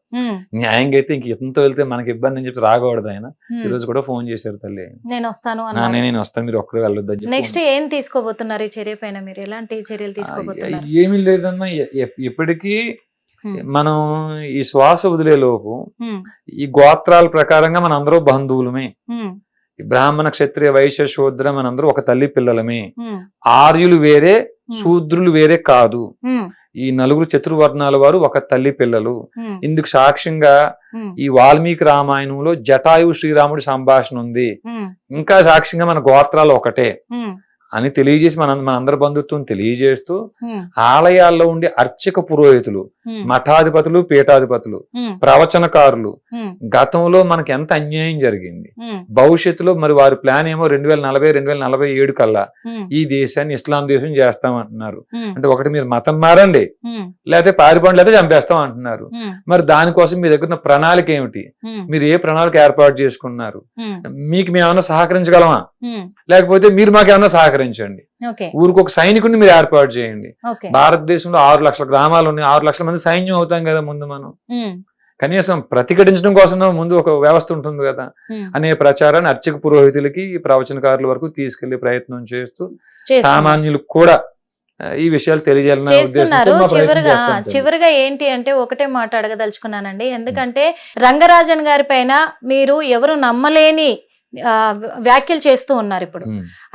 న్యాయంగా అయితే ఇంక ఎంతో వెళ్తే మనకి ఇబ్బంది అని చెప్పి రాకూడదు. ఆయన ఈ రోజు కూడా ఫోన్ చేశారు, తల్లి నేను వస్తాను మీరు ఒక్కరు వెళ్ళొద్దు. నెక్స్ట్ ఏం తీసుకోబోతున్నారు ఈ చర్య పైన? మీరు ఎలాంటి చర్యలు తీసుకోబోతున్నారు? ఏమీ లేదమ్మా, ఎప్పటికీ మనం ఈ శ్వాస వదిలే లోపు ఈ గోత్రాల ప్రకారంగా మన అందరూ బంధువులమే. బ్రాహ్మణ క్షత్రియ వైశ్య శూద్ర మనందరూ ఒక తల్లి పిల్లలమే. ఆర్యులు వేరే, శూద్రులు వేరే కాదు. ఈ 4 చతుర్వర్ణాల వారు ఒక తల్లి పిల్లలు. ఇందుకు సాక్ష్యంగా ఈ వాల్మీకి రామాయణంలో జటాయు శ్రీరాముడి సంభాషణ ఉంది. ఇంకా సాక్ష్యంగా మన గోత్రాలు ఒకటే. అని తెలియజేసి మనందరి బంధుత్వం తెలియజేస్తూ ఆలయాల్లో ఉండే అర్చక పురోహితులు, మఠాధిపతులు, పీఠాధిపతులు, ప్రవచనకారులు గతంలో మనకి ఎంత అన్యాయం జరిగింది, భవిష్యత్తులో మరి వారి ప్లాన్ ఏమో 2040, 2047 కల్లా ఈ దేశాన్ని ఇస్లాం దేశం చేస్తామంటున్నారు. అంటే ఒకటి మీరు మతం మారండి, లేకపోతే పారిపోండి, లేకపోతే చంపేస్తాం అంటున్నారు. మరి దానికోసం మీ దగ్గర ఉన్న ప్రణాళిక ఏమిటి? మీరు ఏ ప్రణాళిక ఏర్పాటు చేసుకున్నారు? మీకు మేమన్నా సహకరించగలమా, లేకపోతే మీరు మాకేమన్నా సహకరించండి. ఊరికి ఒక సైనికుడిని మీరు ఏర్పాటు చేయండి. భారతదేశంలో 6 లక్షల గ్రామాలు ఉన్నాయి, 6 లక్షల మంది సైన్యం అవుతాం కదా ముందు మనం. కనీసం ప్రతిఘటించడం కోసం ముందు ఒక వ్యవస్థ ఉంటుంది కదా అనే ప్రచారాన్ని అర్చక పురోహితులకి, ప్రవచనకారుల వరకు తీసుకెళ్లే ప్రయత్నం చేస్తూ సామాన్యులకు కూడా ఈ విషయాలు చేస్తున్నారు. చివరిగా ఏంటి అంటే ఒకటే మాట అడగదలుచుకున్నానండి. ఎందుకంటే రంగరాజన్ గారి పైన మీరు ఎవరు నమ్మలేని వ్యాఖ్యలు చేస్తూ ఉన్నారు. ఇప్పుడు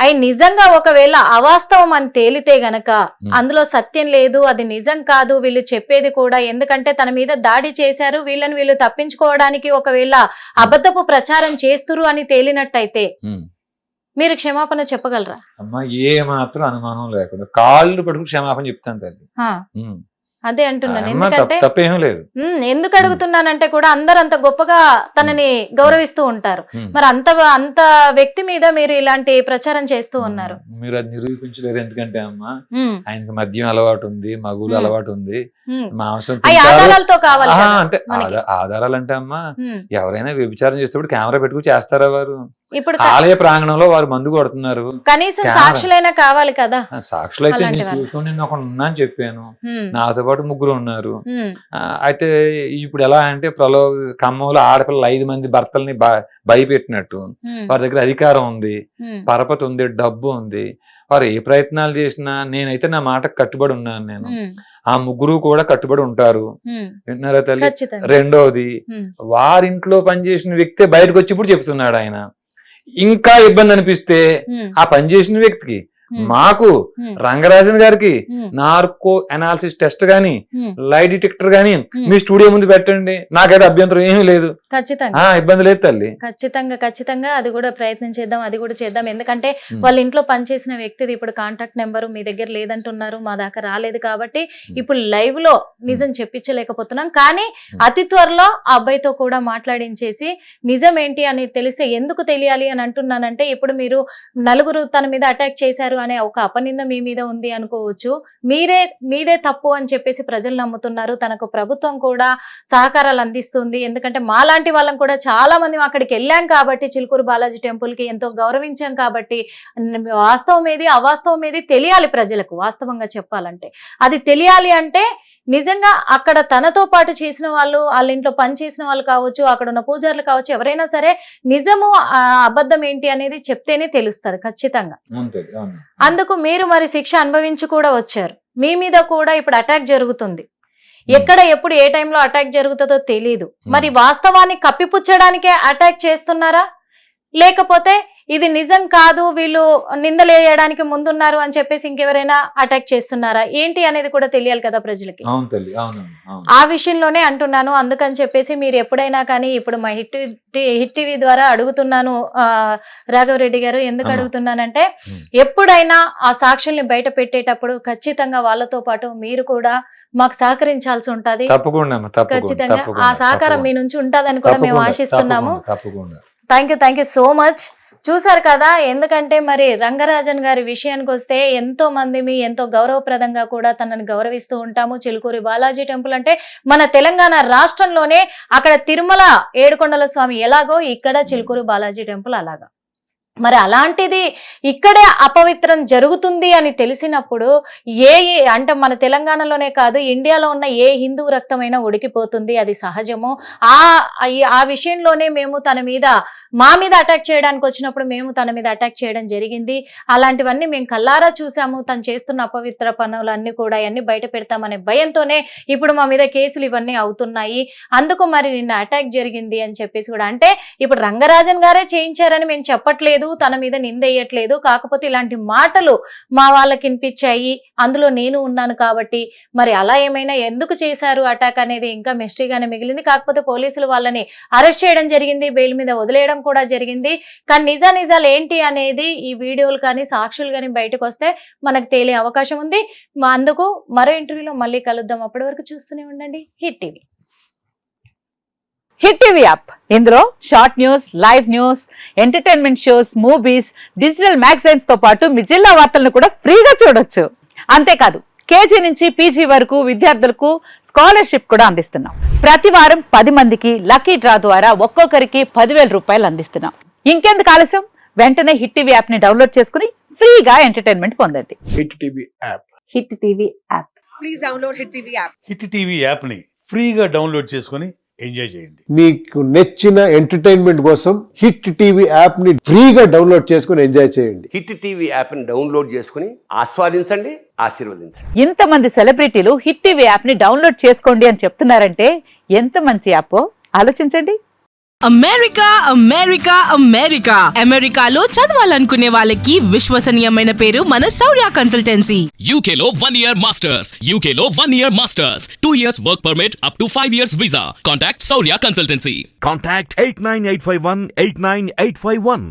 అవి నిజంగా ఒకవేళ అవాస్తవం అని తేలితే గనక అందులో సత్యం లేదు, అది నిజం కాదు వీళ్ళు చెప్పేది కూడా, ఎందుకంటే తన మీద దాడి చేశారు, వీళ్ళు తప్పించుకోవడానికి ఒకవేళ అబద్ధపు ప్రచారం చేస్తురు అని తేలినట్టయితే మీరు క్షమాపణ చెప్పగలరా? అమ్మా ఏ మాత్రం అనుమానం లేకుండా కాళ్ళు పట్టుకుని క్షమాపణ చెప్తాను తల్లి. అదే అంటున్నాను. ఎందుకంటే తప్పేం లేదు. ఎందుకు అడుగుతున్నానంటే కూడా అందరు అంత గొప్పగా తనని గౌరవిస్తూ ఉంటారు. మరి అంత వ్యక్తి మీద మీరు ఇలాంటి ప్రచారం చేస్తూ ఉన్నారు. మీరు అది నిరూపించలేరు. ఎందుకంటే అమ్మా ఆయనకి మద్యం అలవాటు ఉంది, మగులు అలవాటు ఉంది, మాంసం ఆధారాలతో కావాలి. అంటే ఆధారాలు అంటే అమ్మా ఎవరైనా వ్యభిచారం చేసేప్పుడు కెమెరా పెట్టుకుని చేస్తారా? వారు ఇప్పుడు ఆలయ ప్రాంగణంలో వారు మందు కొడుతున్నారు, కనీసం సాక్షులైనా కావాలి కదా. సాక్షులు అయితే నేను చూసుకుని నేను ఒక ఉన్నా అని చెప్పాను, నాతో పాటు 3 ఉన్నారు. అయితే ఇప్పుడు ఎలా అంటే ఖమ్మంలో ఆడపిల్లలు 5 మంది భర్తల్ని భయపెట్టినట్టు వారి దగ్గర అధికారం ఉంది, పరపతి ఉంది, డబ్బు ఉంది. వారు ఏ ప్రయత్నాలు చేసినా నేనైతే నా మాటకు కట్టుబడి ఉన్నాను. నేను ఆ 3 కూడా కట్టుబడి ఉంటారు. విన్నారా తల్లి? రెండోది, వారింట్లో పనిచేసిన వ్యక్తే బయటకు వచ్చి ఇప్పుడు చెప్తున్నాడు ఆయన. ఇంకా ఇబ్బంది అనిపిస్తే ఆ పనిచేసిన వ్యక్తికి, మాకు, రంగరాజన్ గారికి నార్కో అనాలిసిస్ టెస్ట్ గాని, లై డిటెక్టర్ గాని మీ స్టూడియో ముందు పెట్టండి, నాకైతే అభ్యంతరం ఏమీ లేదు. ఖచ్చితంగా ఇబ్బంది లేదు తల్లి. ఖచ్చితంగా అది కూడా ప్రయత్నం చేద్దాం, అది కూడా చేద్దాం. ఎందుకంటే వాళ్ళ ఇంట్లో పనిచేసిన వ్యక్తిది ఇప్పుడు కాంటాక్ట్ నెంబర్ మీ దగ్గర లేదంటున్నారు, మా దాకా రాలేదు. కాబట్టి ఇప్పుడు లైవ్ లో నిజం చెప్పించలేకపోతున్నాం. కానీ అతి త్వరలో ఆ అబ్బాయితో కూడా మాట్లాడించేసి నిజం ఏంటి అని తెలిసే, ఎందుకు తెలియాలి అని అంటున్నానంటే ఇప్పుడు మీరు నలుగురు తన మీద అటాక్ చేశారు అనే ఒక అపనింద మీ మీద ఉంది అనుకోవచ్చు. మీదే తప్పు అని చెప్పేసి ప్రజలు నమ్ముతున్నారు. తనకు ప్రభుత్వం కూడా సహకారాలు అందిస్తుంది. ఎందుకంటే మాలాంటి వాళ్ళం కూడా చాలా మంది అక్కడికి వెళ్ళాం కాబట్టి, చిలుకూరు బాలాజీ టెంపుల్ కి ఎంతో గౌరవించాం కాబట్టి వాస్తవం ఏది అవాస్తవం ఏది తెలియాలి ప్రజలకు. వాస్తవంగా చెప్పాలంటే అది తెలియాలి అంటే నిజంగా అక్కడ తనతో పాటు చేసిన వాళ్ళు, వాళ్ళ ఇంట్లో పని చేసిన వాళ్ళు కావచ్చు, అక్కడ ఉన్న పూజారులు కావచ్చు, ఎవరైనా సరే నిజము అబద్ధం ఏంటి అనేది చెప్తేనే తెలుస్తారు ఖచ్చితంగా. అందుకు మీరు మరి శిక్ష అనుభవించి కూడా వచ్చారు. మీ మీద కూడా ఇప్పుడు అటాక్ జరుగుతుంది. ఎక్కడ ఎప్పుడు ఏ టైంలో అటాక్ జరుగుతుందో తెలియదు. మరి వాస్తవాన్ని కప్పిపుచ్చడానికే అటాక్ చేస్తున్నారా, లేకపోతే ఇది నిజం కాదు వీళ్ళు నిందలేయడానికి ముందున్నారు అని చెప్పేసి ఇంకెవరైనా అటాక్ చేస్తున్నారా ఏంటి అనేది కూడా తెలియాలి కదా ప్రజలకి. ఆ విషయంలోనే అంటున్నాను. అందుకని చెప్పేసి మీరు ఎప్పుడైనా కానీ, ఇప్పుడు మా హిట్ టీవీ ద్వారా అడుగుతున్నాను రాఘవరెడ్డి గారు, ఎందుకు అడుగుతున్నానంటే ఎప్పుడైనా ఆ సాక్షుల్ని బయట పెట్టేటప్పుడు ఖచ్చితంగా వాళ్ళతో పాటు మీరు కూడా మాకు సహకరించాల్సి ఉంటది. ఖచ్చితంగా ఆ సహకారం మీ నుంచి ఉంటదని కూడా మేము ఆశిస్తున్నాము. Thank you so much. చూసారు కదా, ఎందుకంటే మరి రంగరాజన్ గారి విషయానికి వస్తే ఎంతో మంది ఎంతో గౌరవప్రదంగా కూడా తనని గౌరవిస్తూ ఉంటాము. చిలుకూరి బాలాజీ టెంపుల్ అంటే మన తెలంగాణ రాష్ట్రంలోనే అక్కడ తిరుమల ఏడుకొండల స్వామి ఎలాగో ఇక్కడ చిలుకూరి బాలాజీ టెంపుల్ అలాగా. మరి అలాంటిది ఇక్కడే అపవిత్రం జరుగుతుంది అని తెలిసినప్పుడు అంటే మన తెలంగాణలోనే కాదు ఇండియాలో ఉన్న ఏ హిందూ రక్తమైనా ఉడికిపోతుంది, అది సహజము. ఆ విషయంలోనే మేము మా మీద అటాక్ చేయడానికి వచ్చినప్పుడు మేము తన మీద అటాక్ చేయడం జరిగింది. అలాంటివన్నీ మేము కల్లారా చూసాము. తను చేస్తున్న అపవిత్ర పనులన్నీ కూడా అన్ని బయట పెడతామనే భయంతోనే ఇప్పుడు మా మీద కేసులు ఇవన్నీ అవుతున్నాయి. అందుకు మరి నిన్న అటాక్ జరిగింది అని చెప్పేసి కూడా, అంటే ఇప్పుడు రంగరాజన్ గారే చేయించారని మేము చెప్పట్లేదు, లేదు, తన మీద నిందేయట్లేదు, కాకపోతే ఇలాంటి మాటలు మా వాళ్ళకి వినిపించాయి, అందులో నేను ఉన్నాను కాబట్టి మరి అలా ఏమైనా ఎందుకు చేశారు అటాక్ అనేది ఇంకా మిస్టరీగానే మిగిలింది. కాకపోతే పోలీసులు వాళ్ళని అరెస్ట్ చేయడం జరిగింది, బెయిల్ మీద వదిలేయడం కూడా జరిగింది. కానీ నిజాలు ఏంటి అనేది ఈ వీడియోలు కానీ సాక్షులు కానీ బయటకు వస్తే మనకు తేలే అవకాశం ఉంది. అందుకు మరో ఇంటర్వ్యూలో మళ్ళీ కలుద్దాం. అప్పటి వరకు చూస్తూనే ఉండండి hit TV. Hit TV app, ఇందులో short news, live news, entertainment shows, movies, digital magazines తో పాటు మీ జిల్లా వార్తలను కూడా ఫ్రీగా చూడొచ్చు. అంతేకాదు కేజీ నుంచి పీజీ వరకు విద్యార్థులకు స్కాలర్షిప్ కూడా అందిస్తున్నాం. ప్రతి వారం 10 మందికి లక్కీ డ్రా ద్వారా ఒక్కొక్కరికి 10,000 రూపాయలు అందిస్తున్నాం. ఇంకెందుకు ఆలస్యం, వెంటనే హిట్ టీవీ యాప్ ని డౌన్లోడ్ చేసుకుని ఫ్రీగా ఎంటర్టైన్మెంట్ పొందండి. Hit TV app. Hit TV app. Please download hit TV app. Hit TV యాప్ని ఫ్రీగా డౌన్లోడ్ చేసుకొని ఎంజాయ్ చేయండి. మీకు నచ్చిన ఎంటర్టైన్మెంట్ కోసం హిట్ టీవీ యాప్ ని ఫ్రీగా డౌన్లోడ్ చేసుకుని ఎంజాయ్ చేయండి. హిట్ టీవీ యాప్ని డౌన్లోడ్ చేసుకుని ఆస్వాదించండి, ఆశీర్వదించండి. ఇంతమంది సెలబ్రిటీలు హిట్ టీవీ యాప్ ని డౌన్లోడ్ చేసుకోండి అని చెప్తున్నారంటే ఎంత మంచి యాప్ ఆలోచించండి. అమెరికా అమెరికా అమెరికా అమెరికాలో చదవాలనుకునే వాళ్ళకి విశ్వసనీయమైన పేరు మన శౌర్య కన్సల్టెన్సీ. UK లో 1 year masters. UK లో 1 year masters. 2 years work permit up to 5 years visa. Contact Saurya Consultancy. Contact 89851 89851.